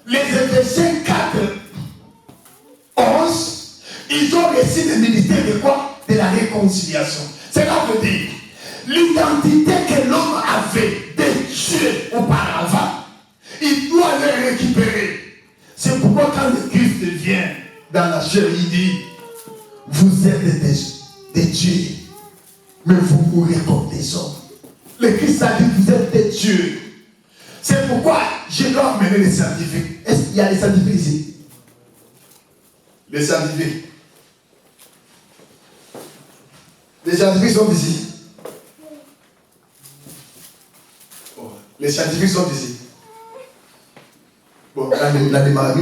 les Éphésiens 4, 11, ils ont reçu le ministère de quoi? De la réconciliation. Cela veut dire l'identité que l'homme avait de Dieu auparavant, il doit le récupérer. C'est pourquoi quand le Christ vient dans la chair, il dit, vous êtes des dieux, mais vous mourrez comme des hommes. Le Christ a dit, vous êtes des dieux. C'est pourquoi je dois emmener les scientifiques. Est-ce qu'il y a des scientifiques ici? Les scientifiques. Les scientifiques sont ici. Bon, les scientifiques sont ici. Bon, la démarrage,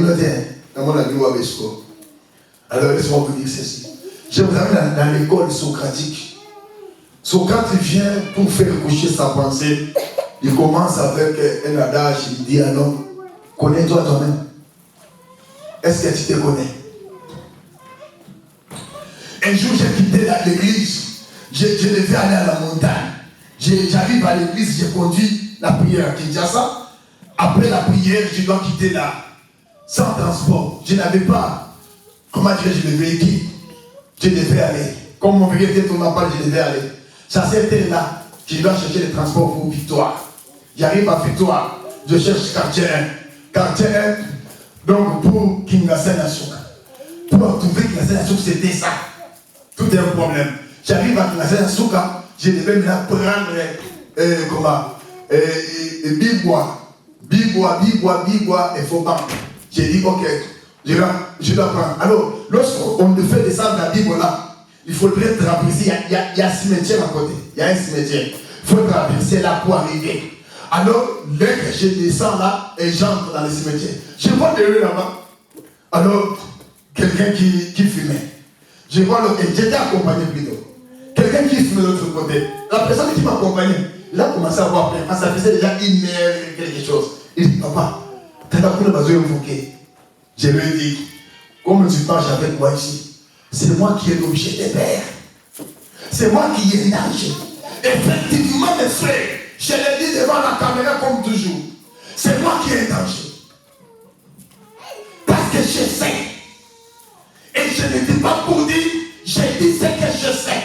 alors laissez-moi vous dire ceci. Je vous amène dans l'école socratique. Socrate vient pour faire coucher sa pensée. Il commence avec un adage, il dit à l'homme, connais-toi toi-même. Est-ce que tu te connais? Un jour, j'ai quitté l'église. Je devais aller à la montagne. J'arrive à l'église, j'ai conduit la prière à Kinshasa. Après la prière, je dois quitter là, sans transport. Je n'avais pas, comment dirais-je, le véhicule. Je devais aller. Comme mon véhicule était tourné en panne, je devais aller. Ça c'était là, je dois chercher le transport pour Victoire. J'arrive à Victoire, je cherche quartier 1. Quartier 1, donc pour Kinshasa Nasuka. Pour trouver Kinshasa Nasuka, c'était ça. Tout est un problème. J'arrive à Kinshasa Nasuka, je devais maintenant prendre, Bibois et Fauban. J'ai dit, ok, je dois prendre. Alors, lorsqu'on me fait descendre la Bible là, il faudrait traverser, il y a un cimetière à côté. Il y a un cimetière. Il faut traverser là pour arriver. Alors, dès que je descends là, et j'entre dans le cimetière, je vois de eux là-bas. Alors, quelqu'un qui fumait. Je vois l'autre, j'étais accompagné plutôt. Quelqu'un qui fumait de l'autre côté. La personne qui m'accompagnait, il a commencé à voir plein. Ça faisait déjà une heure quelque chose. Il dit, papa, t'as pas besoin d'invoquer. Je lui ai dit, comme tu marches avec moi ici, c'est moi qui ai l'objet des pères. C'est moi qui ai nagé. Effectivement, mes frères, je l'ai dit devant la caméra comme toujours. c'est moi qui ai un danger. Parce que je sais. Et je ne dis pas pour dire, je dis ce que je sais.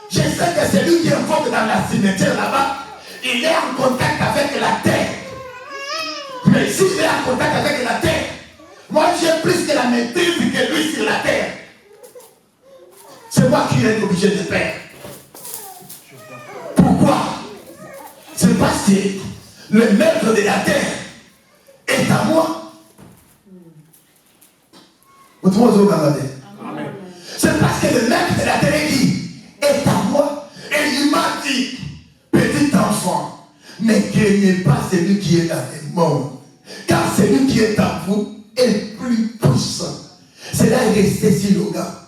Je sais que celui qui invoque dans la cimetière là-bas, il est en contact avec la terre. Mais s'il est en contact avec la terre, moi j'ai plus que la maîtrise que lui sur la terre. C'est moi qui est obligé de faire. Pourquoi? C'est parce que le maître de la terre est à moi. C'est parce que le maître de la terre est à moi. Et il m'a dit, petit enfant, ne craignez pas celui qui est dans le monde. Car celui qui est en vous est plus puissant. C'est là resté si le gars.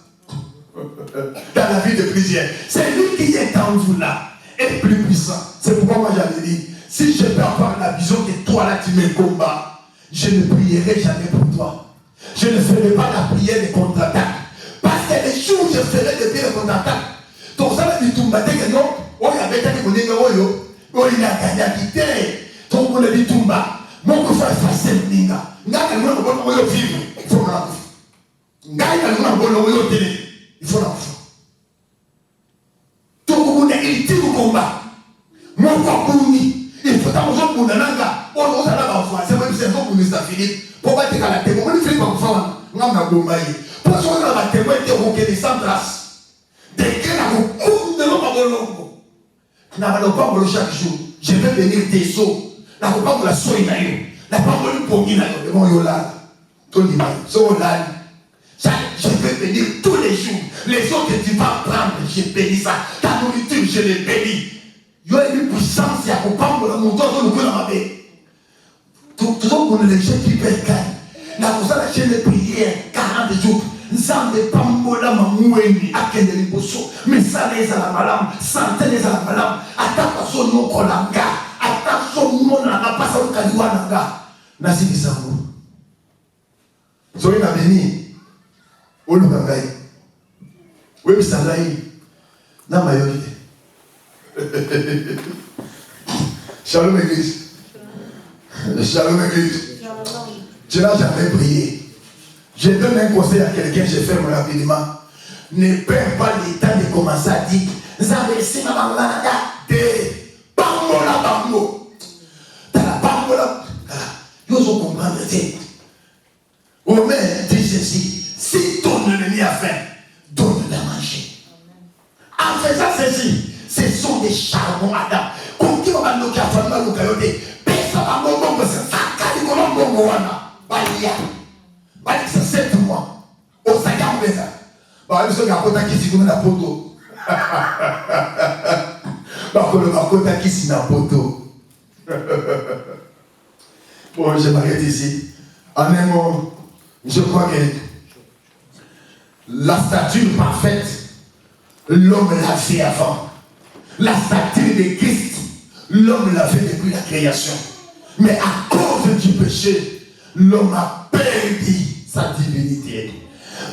Dans la vie de plusieurs. Celui qui est en vous là est plus puissant. C'est pourquoi moi j'avais dit, si je peux avoir la vision que toi là tu me combats, je ne prierai jamais pour toi. Je ne ferai pas la prière de contre-attaque. Parce que les jours où je ferai des prières de contre-attaque, ton salaire du Tumba, que non, on y avait dit qu'on est Oyo, on y a gagné à quitter. Ton coup de Tumba, mon coup fait effacer le Ninga. N'a qu'à nous on vivre, il faut l'enfant. N'a qu'à nous on télé, il faut l'enfant. Ton coup il tire au combat. Mon corps pour nous, il faut t'avoir pour Nananga, on a la enfant, c'est même si c'est bon pour nous, ça finit. Pour pas te la témoin, on fait comme ça, on a bombaye. Pour ça, on a la témoin qui est sans trace. Dès que la coupe de l'homme à Bolongo, n'a pas de chaque jour. Je vais venir tes seaux. La coupe de la soie, la parole pour qui n'a pas de bon yola. Tout le monde, je vais venir tous les jours. Les autres que tu vas prendre, je bénis ça. Ta nourriture, je les bénis. Il y a une puissance, il y a un coupe de mon dos, on le peut tout le monde les gens qui perdent. La chose la chaîne de prière 40 jours. Nzambe pambola mamoueni akende liboso. Mais ça les a la malam, santé les a la malam. Atapa son nom kolanga, atapa son nom nanga, pas son kaliwa nanga. Nasi bisango. Zoé na beni. Olu kangai. Oui bisangai. Na mayorité. Shalom église. Shalom église. Tu n'as jamais prié. Je donne un conseil à quelqu'un, je ferme rapidement. Ne perds pas le temps de commencer à dire Zambesi Mamanga de Bambola Bambo. Dans la Bambola, ils ont compris. Romain dit ceci, si ton ennemi a faim, donne-le à manger. En faisant ceci, ce sont des charbons Adam. Comme qui va nous faire mal au caillot. Pesa Bambo, c'est ça, Kalikolombo Wana. Balia. Balia, c'est 7 mois. Au Sagam Beza. Balia, c'est un kota qui s'y connaît la poto. Balia, kota qui s'y na poto. Bon, je m'arrête ici. En un mot, je crois que la stature parfaite, l'homme l'a fait avant. La stature de Christ, l'homme l'a fait depuis la création. Mais à cause du péché, l'homme a perdu sa divinité.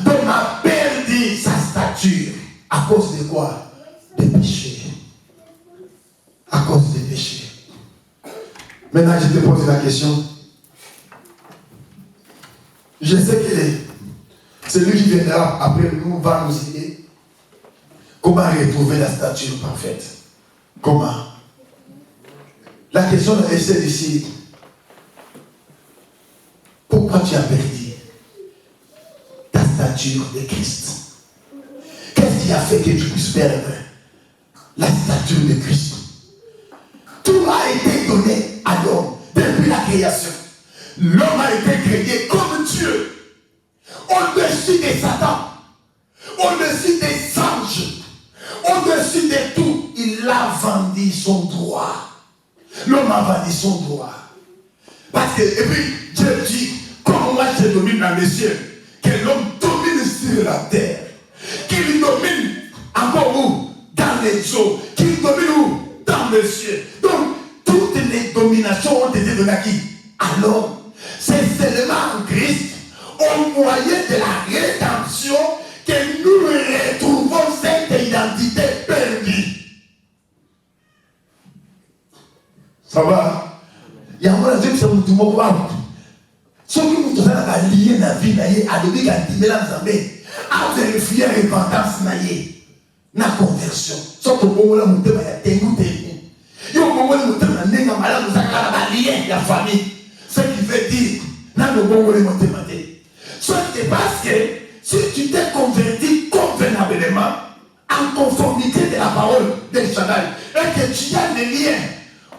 L'homme a perdu sa stature. À cause de quoi? Des péchés. À cause des péchés. Maintenant, je te pose la question. Je sais que celui qui viendra après nous va nous aider. Comment retrouver la stature parfaite? Comment? La question est celle-ci. Pourquoi tu as perdu ta stature de Christ? Qu'est-ce qui a fait que tu puisses perdre la stature de Christ? Tout a été donné à l'homme depuis la création. L'homme a été créé comme Dieu, au-dessus des Satan, au-dessus des anges, au-dessus de tout. Il a vendu son droit. L'homme a vendu son droit. Parce que, et puis, Dieu dit, comme moi je domine dans les cieux, que l'homme domine sur la terre, qu'il domine encore où? Dans les eaux, qu'il domine où? Dans les cieux. Donc, toutes les dominations ont été données à qui? À l'homme. C'est seulement en Christ, au moyen de la rédemption, que nous retrouvons cette identité perdue. Ça va? Il y a un moment où c'est un tout ce qui nous donne à lier la vie, à donner à dîner la zambé, à vérifier la repentance, la conversion. Sauf que bon, là, mon thème est dégoûté. Il y a un moment où mon thème est dégoûté, nous avons lié la famille. Ce qui veut dire, là, le bon, mon thème est dégoûté. Soit c'est parce que si tu t'es converti convenablement, en conformité de la parole de Shaddai, et que tu as des liens,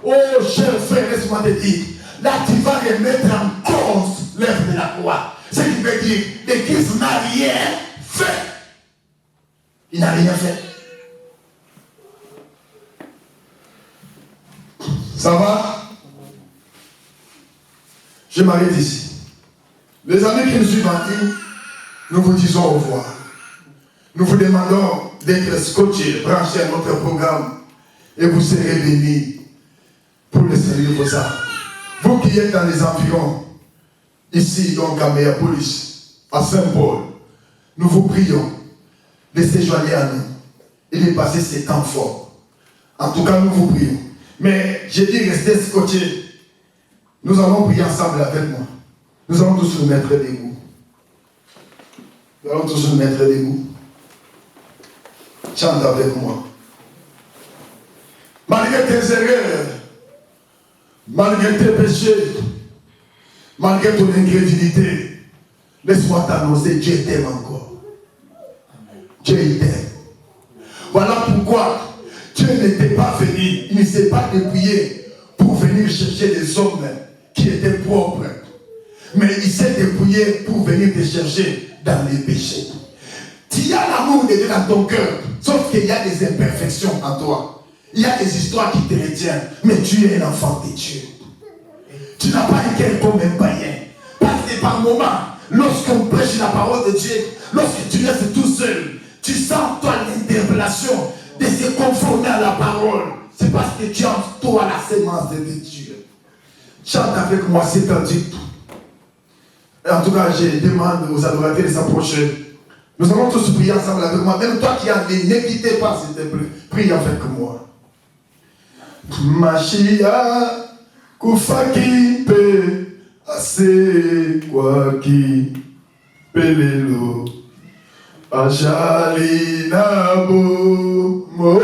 oh cher frère, laisse-moi te dire, là tu vas remettre en cause l'œuvre de la croix. Ce qui veut dire que Christ n'a rien fait. Il n'a rien fait. Ça va? Je m'arrête ici. Les amis qui nous suivent en ligne, nous vous disons au revoir. Nous vous demandons d'être scotchés, branchés à notre programme et vous serez bénis pour le Seigneur de vos âmes. Vous qui êtes dans les environs, ici donc à Méapolis, à Saint-Paul, nous vous prions de se joindre à nous et de passer ces temps forts. En tout cas, nous vous prions. Mais j'ai dit restez scotchés. Nous allons prier ensemble avec moi. Nous allons tous nous mettre debout. Nous allons tous nous mettre debout. Chante avec moi. Malgré tes erreurs, malgré tes péchés, malgré ton incrédulité, laisse-moi t'annoncer, Dieu t'aime encore. Dieu t'aime. Voilà pourquoi Dieu n'était pas venu, il ne s'est pas dépouillé pour venir chercher des hommes qui étaient propres. Mais il s'est dépouillé pour venir te chercher dans les péchés. Tu as l'amour de Dieu dans ton cœur, sauf qu'il y a des imperfections en toi. Il y a des histoires qui te retiennent, mais tu es un enfant de Dieu. Tu n'as pas un cœur comme un païen. Parce que par moments, lorsqu'on prêche la parole de Dieu, lorsque tu restes tout seul, tu sens toi l'interpellation de se conformer à la parole. C'est parce que tu as en toi la sémence de Dieu. Chante avec moi, c'est un dit. En tout cas, je demande aux adorateurs de s'approcher. Nous allons tous prier ensemble avec moi. Même toi qui as dit, ne quittez pas, s'il te plaît. Prie avec moi. Machia, Kufaki, Pe, Ase, Kwaki, Pelelo, Ajali, Nabo, Moi,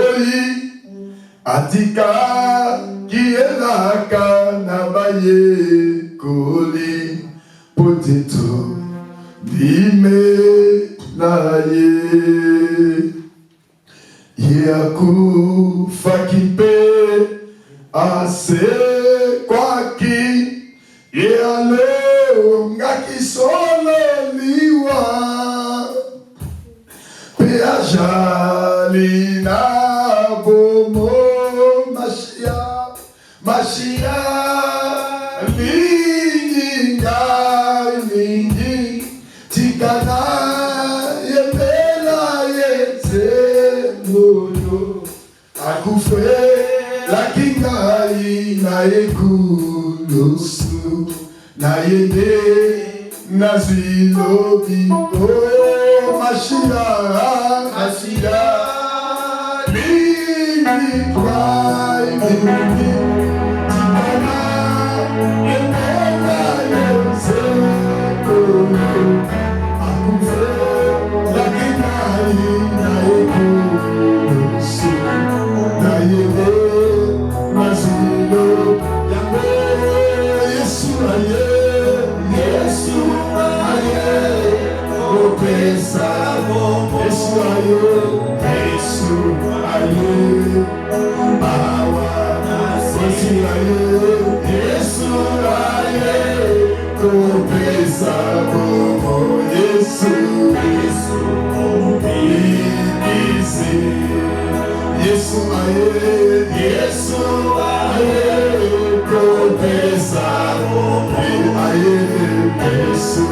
Atika, Kielaka, Nabaye, Koli, Poteto, Dime, Naye, Yaku, Fakipe, Ase, Kwaki, Yalo, Ngaki, Solo, Liwa, Peajali, Nabomo, Mashia, Mashia, Lingi, Tikana, Yepela, Yete, Mono, Akufe, La Kingai, Naeku, Losu, Naede, Nazilo, Bibo, Mashia, Mashia, Lingi, Kwai, Lingi, Tikana, Yepela, Yete, Akufe, La Kingai, Naeku, Losu, Naede, Nazilo, Yambo, Yesu, Yesu, Opesa, Yesu, Bawa, Yesu, Opesa, Yesu, Yesu, Profesa, Yesu,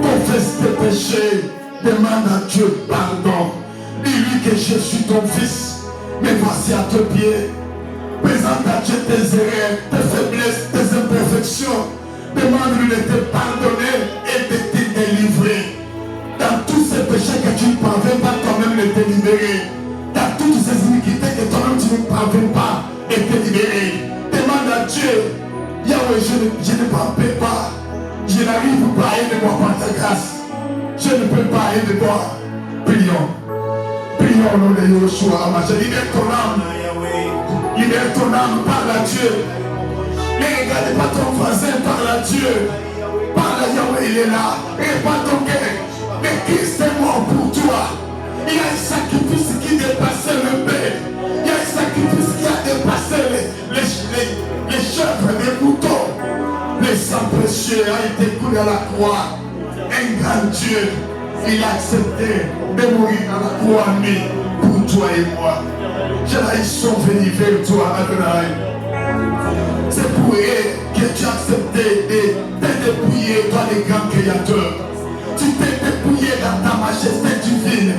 Confesse tes péchés, demande à Dieu pardon. Dis-lui que je suis ton fils, mais voici à tes pieds. Présente à Dieu tes erreurs, tes faiblesses, tes imperfections. Demande-lui de te pardonner et de te délivrer. Dans tous ces péchés que tu ne parviens pas toi-même de te libérer. Dans toutes ces iniquités que toi-même tu ne parviens pas de te libérer. Demande à Dieu, Yahweh, je ne parviens pas. Je n'arrive pas, aide-moi par ta grâce. Je ne peux pas, aide-moi. Prions. Prions au nom de Yeshua. Libère ton âme. Libère ton âme, parle à Dieu. Ne regarde pas ton voisin, parle à Dieu. Parle à Yahweh, il est là. Répare ton cœur. Mais Christ est mort pour toi. Il y a un sacrifice qui dépassait le Père. Il y a un sacrifice qui a dépassé les chèvres, les moutons. Le sang précieux a été coulé à la croix. Un grand Dieu, il a accepté de mourir à la croix pour toi et moi. Ils sont venus vers toi, Adonai. C'est pour eux que tu as accepté de te dépouiller, toi le grand créateur. Tu t'es dépouillé dans ta majesté divine.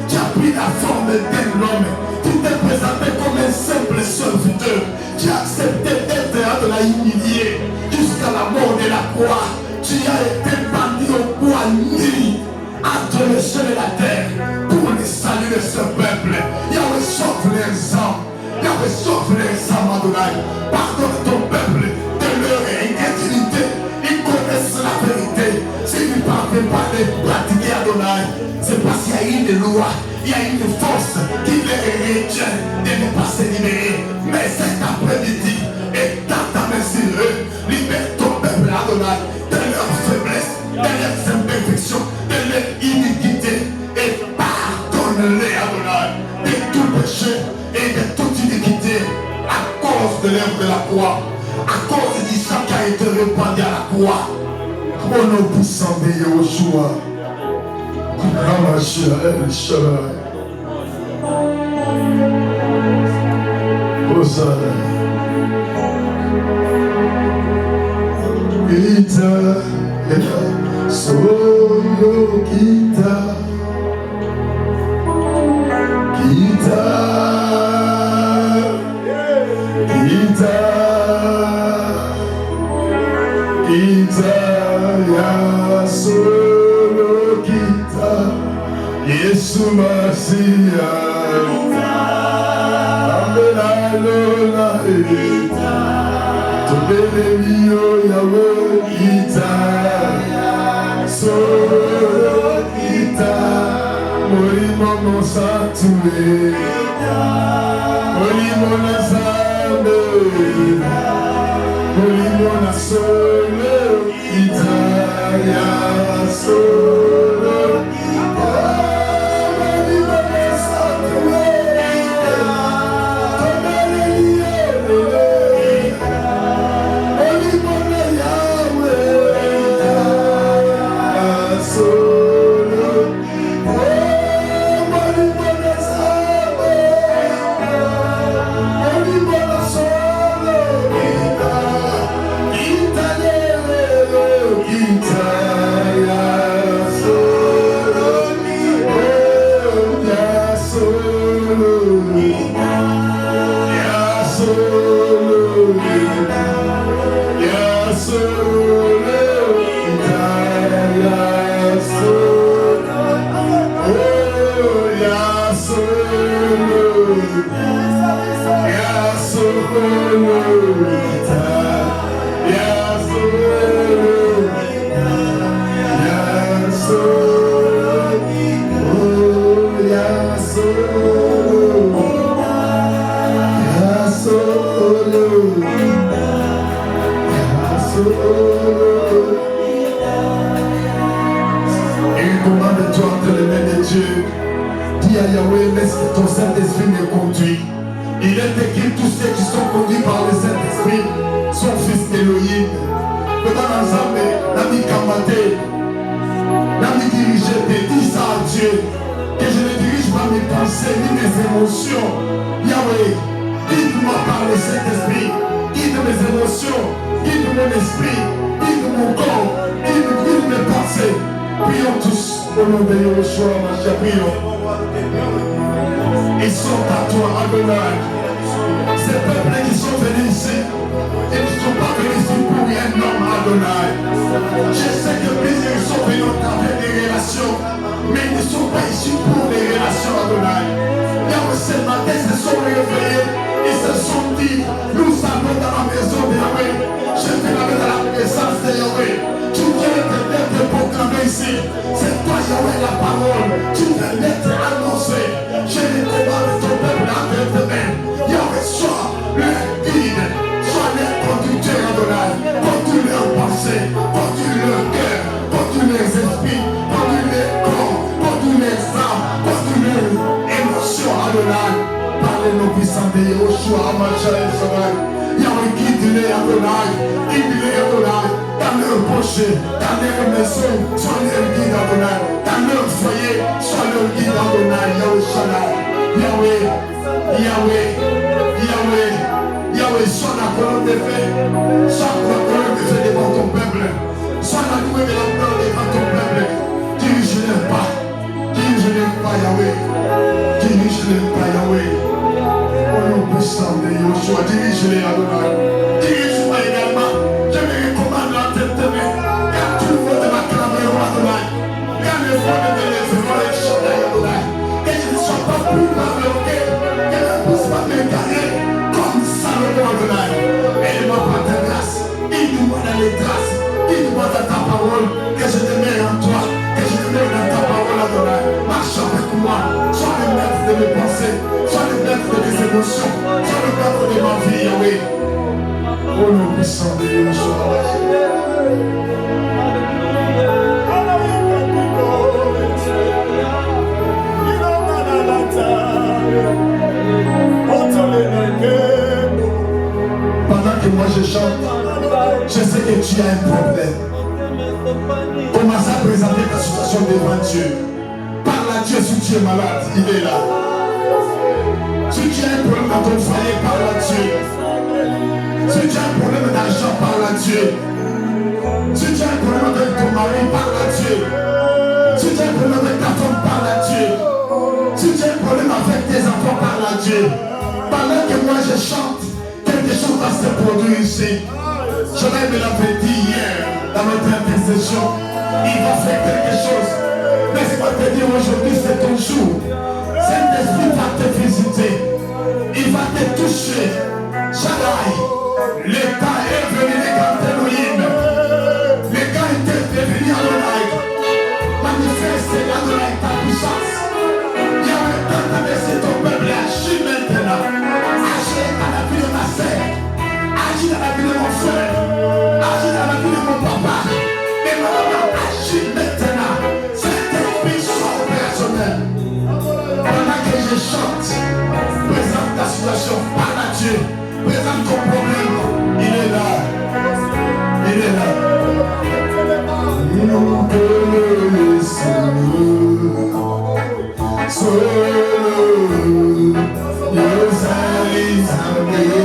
Tu as pris la forme d'un homme. Tu t'es présenté comme un simple serviteur. Tu as accepté d'être Adonai humilié jusqu'à la mort de la croix. Tu as été banni au bois nu entre le ciel et la terre pour le salut de ce peuple. Yahweh, sauve les âmes. Yahweh, sauve les âmes, Adonai. Pardonne ton peuple de leur incrédulité. Ils connaissent la vérité. S'ils ne parviennent pas de pratiquer Adonai, c'est parce qu'il y a une loi, il y a une force qui les retient de ne pas se libérer. Mais cet après-midi, étends ta main sur eux. Libère ton peuple, Adonai, de leurs faiblesses, de leurs imperfections, de leur iniquité. Et pardonne-les, Adonai, de tout péché et de toute iniquité à cause de l'œuvre de la croix, à cause du sang qui a été répandu à la croix. Au nom puissant de Yeshua. Ramachia El Shaddai. Hosanna. Kita, solo kita. ya solo kita Yesu Masia Amena lola kita Tobele miyo yawe kita solo kita Molimo mosatue Molimo na zambe Molimo na solo kita ya solo kita Molimo na satue Tobele miyo Molimo na yawe ya solo Dis à Yahweh, laisse que ton Saint-Esprit me conduise. Il est écrit, tous ceux qui sont conduits par le Saint-Esprit sont fils d'Élohim. Pendant l'ensemble, l'ami Kamate, l'ami dirigé, dis ça à Dieu, que je ne dirige pas mes pensées ni mes émotions. Yahweh, guide-moi par le Saint-Esprit, guide mes émotions, guide mon esprit, guide mon corps, guide mes pensées. Prions tous au nom de Yeshua, prions. Ils sont à toi, Adonai. Ces peuples qui sont venus ici, ils ne sont pas venus ici pour rien, non, Adonai. Je sais que plusieurs sont venus au travers des relations, mais ils ne sont pas ici pour les relations, Adonai. Yahweh, ce matin, ils se sont réveillés, ils se sont dit, nous allons dans la maison de Yahweh. Je vais aller dans la présence de Yahweh. Tu viens de proclamer ici. C'est toi, Yahweh, la parole. Tu viens d'être annoncé. Je ne demande ton peuple à demain. Yahweh, sois leur guide. Sois leur conducteur, Adonai. Conduis leurs pensées. Conduis leur cœur. Conduis leurs esprits. Conduis leurs corps. Conduis leurs âmes. Conduis leurs émotions, Adonai. Parlez-nous puissants de Yeshua, Amacha et Sarai. Yahweh, guide-les, Adonai. Guide-les, Adonai. Dans leur poche, dans leur maison, sois leur guide, Adonai. Dans leur foyer, sois leur guide, Adonai. Yahweh Shaddai. Yahweh, Yahweh, Yahweh, Yahweh, sois la colonne de feu. Sois la colonne de feu devant ton peuple. Sois la louée de l'ampleur devant ton peuple. Dirige-les pas. Dirige-les pas, Yahweh. Dirige-les pas, Yahweh. Au nom puissant de Yeshua, dirige-les, Adonai. Dirige-moi également. Je me recommande la tête de main. Car tu veux de ma clameur, Adonai. Car le fond de mes lèvres, les Shaddai, Adonai. Que je ne sois pas plus malheureux. Que je ne puisse pas me garer comme Salomon, Adonai. Aide-moi par ta grâce. Guide-moi dans les grâces. Guide-moi dans ta parole. Que je te mets en toi. Que je te mets dans ta parole, Adonai. Marche avec moi. Sois le maître de mes pensées. Sois le maître de mes émotions. Sois le maître de ma vie, Yahweh. Au nom puissant de Yeshua. Pendant que moi je chante, je sais que tu as un problème. Commence à présenter ta situation devant Dieu. Parle à Dieu si tu es malade, il est là. Si tu as un problème dans ton foyer, parle à Dieu. Si tu as un problème d'argent, parle à Dieu. Si tu as un problème avec ton mari, parle à Dieu. Si tu as un problème avec ta femme, parle à Dieu. Si tu as un problème avec tes enfants, Et pendant que moi je chante, quelque chose va se produire ici. Je me l'avais dit hier dans notre intercession. Il va faire quelque chose. Laisse-moi te dire aujourd'hui, c'est ton jour. Saint-Esprit va te visiter. Il va te toucher. Shaddai, le temps est venu de grand Elohim. Le gars était devenu Adonai. Manifeste Adonai ta puissance. Il y a un temps de laisser ton peuple agir maintenant. Agir dans la vie de ma sœur. Agis dans la vie de mon frère. Agis dans la vie de mon papa. Et ma maman, agis maintenant. C'est un puissant opérationnel. Pendant que je chante, présente ta situation, parle à Dieu. Présente ton problème. Il est là. Il est là. Nous connaissons solo nos alisandés.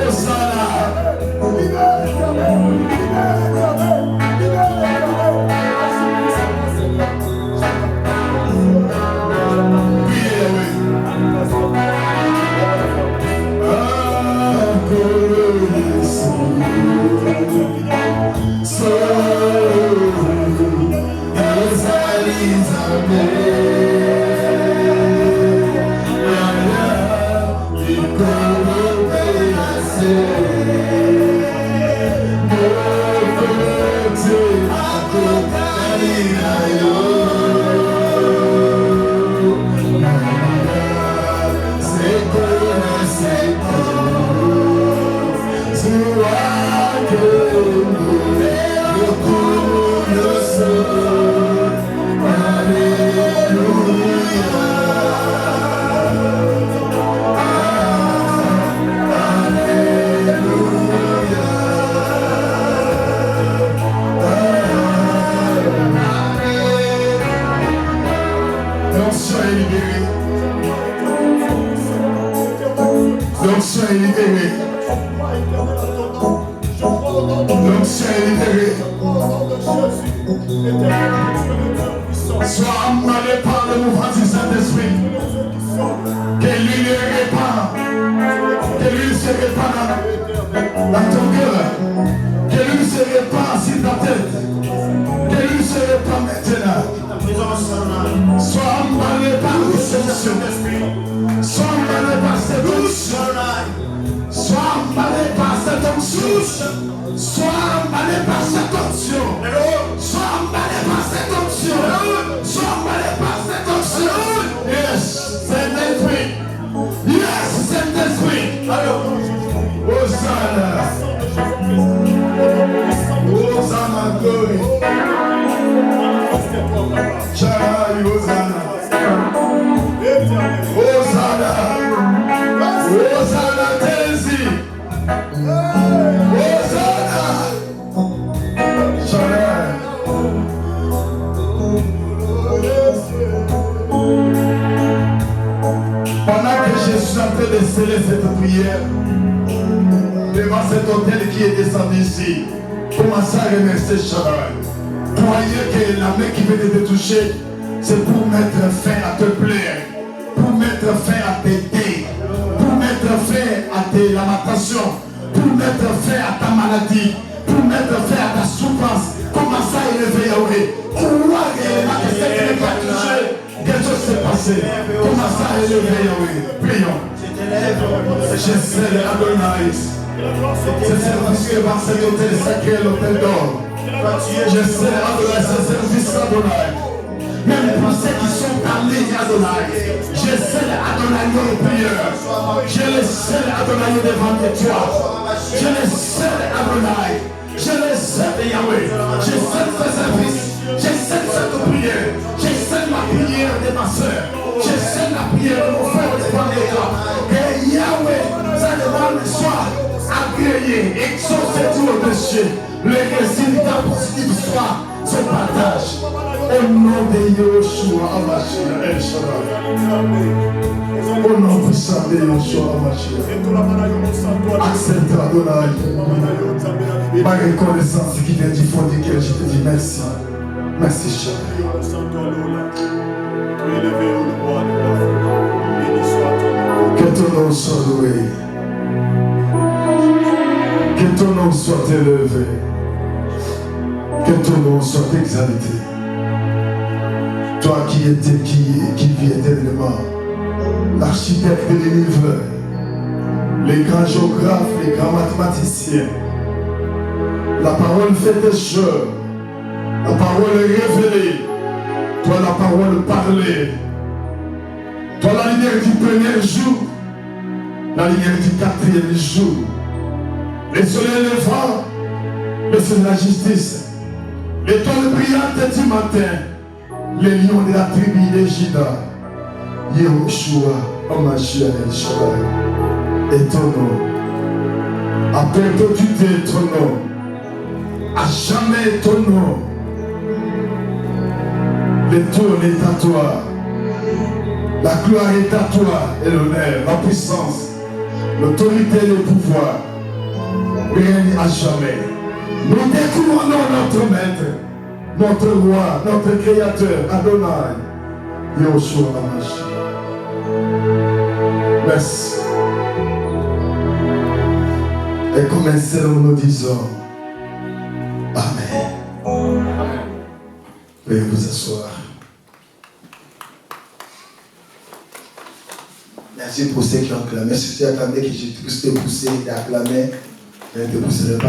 Hosanna. De sceller cette prière devant cet hôtel qui est descendu ici. Commencez à remercier Shaddai. Croyez que la main qui vient de te toucher, c'est pour mettre fin à te plaire, pour mettre fin à t'aider, pour mettre fin à tes lamentations, pour mettre fin à ta maladie, pour mettre fin à ta souffrance. Commencez à élever Yahweh. Croyez que cette main va toucher. Quelque chose s'est passé. Commencez à élever Yahweh. Prions. Je sais Adonai. Ce service que va cet hôtel sacré, l'hôtel d'or. Je sais Adonai, ce service Adonai. Même pour ceux qui sont en ligne Adonai. Je sais Adonai nos prières. Je les sais Adonai devant toi. Je les sais Adonai. Je les sais Yahweh. Je sais ce service. Je sais cette prière. Je sais la prière de ma soeur. Je sais la prière de mon frère de et Yahweh, ça demande soit agréé, exaucé tout au-dessus. Le résultat positif soit son partage. Au nom de Yeshua Hamashiach El Shaddai. Au nom puissant de Yeshua Hamashiach. Accepte Adonai. Ma reconnaissance qui vient du fond du cœur, je te dis merci. Merci Shaddai. Que ton nom soit loué. Que ton nom soit élevé. Que ton nom soit exalté. Toi qui étais, qui vis éternellement, l'architecte de l'univers, les grands géographes, les grands mathématiciens, la parole fait des choses, la parole est révélée, toi la parole parlée. Toi, la lumière du premier jour, la lumière du quatrième jour, le soleil levant, le soleil de la justice, l'étoile brillante du matin, les lions de la tribu de Juda, Yeshua, Hamashiach El Shaddai, et ton nom, à perpétuité ton nom, à jamais ton nom, le trône est à toi. La gloire est à toi et l'honneur, la puissance, l'autorité et le pouvoir règnent à jamais. Nous découvrons notre maître, notre roi, notre créateur, Adonai, Yeshua Hamashiach. Merci. Et commencez nous disons Amen. Veuillez vous asseoir. Merci pour ceux qui ont acclamé. Si tu as acclamé, que je te pousse et acclamé, je ne te pousserai pas.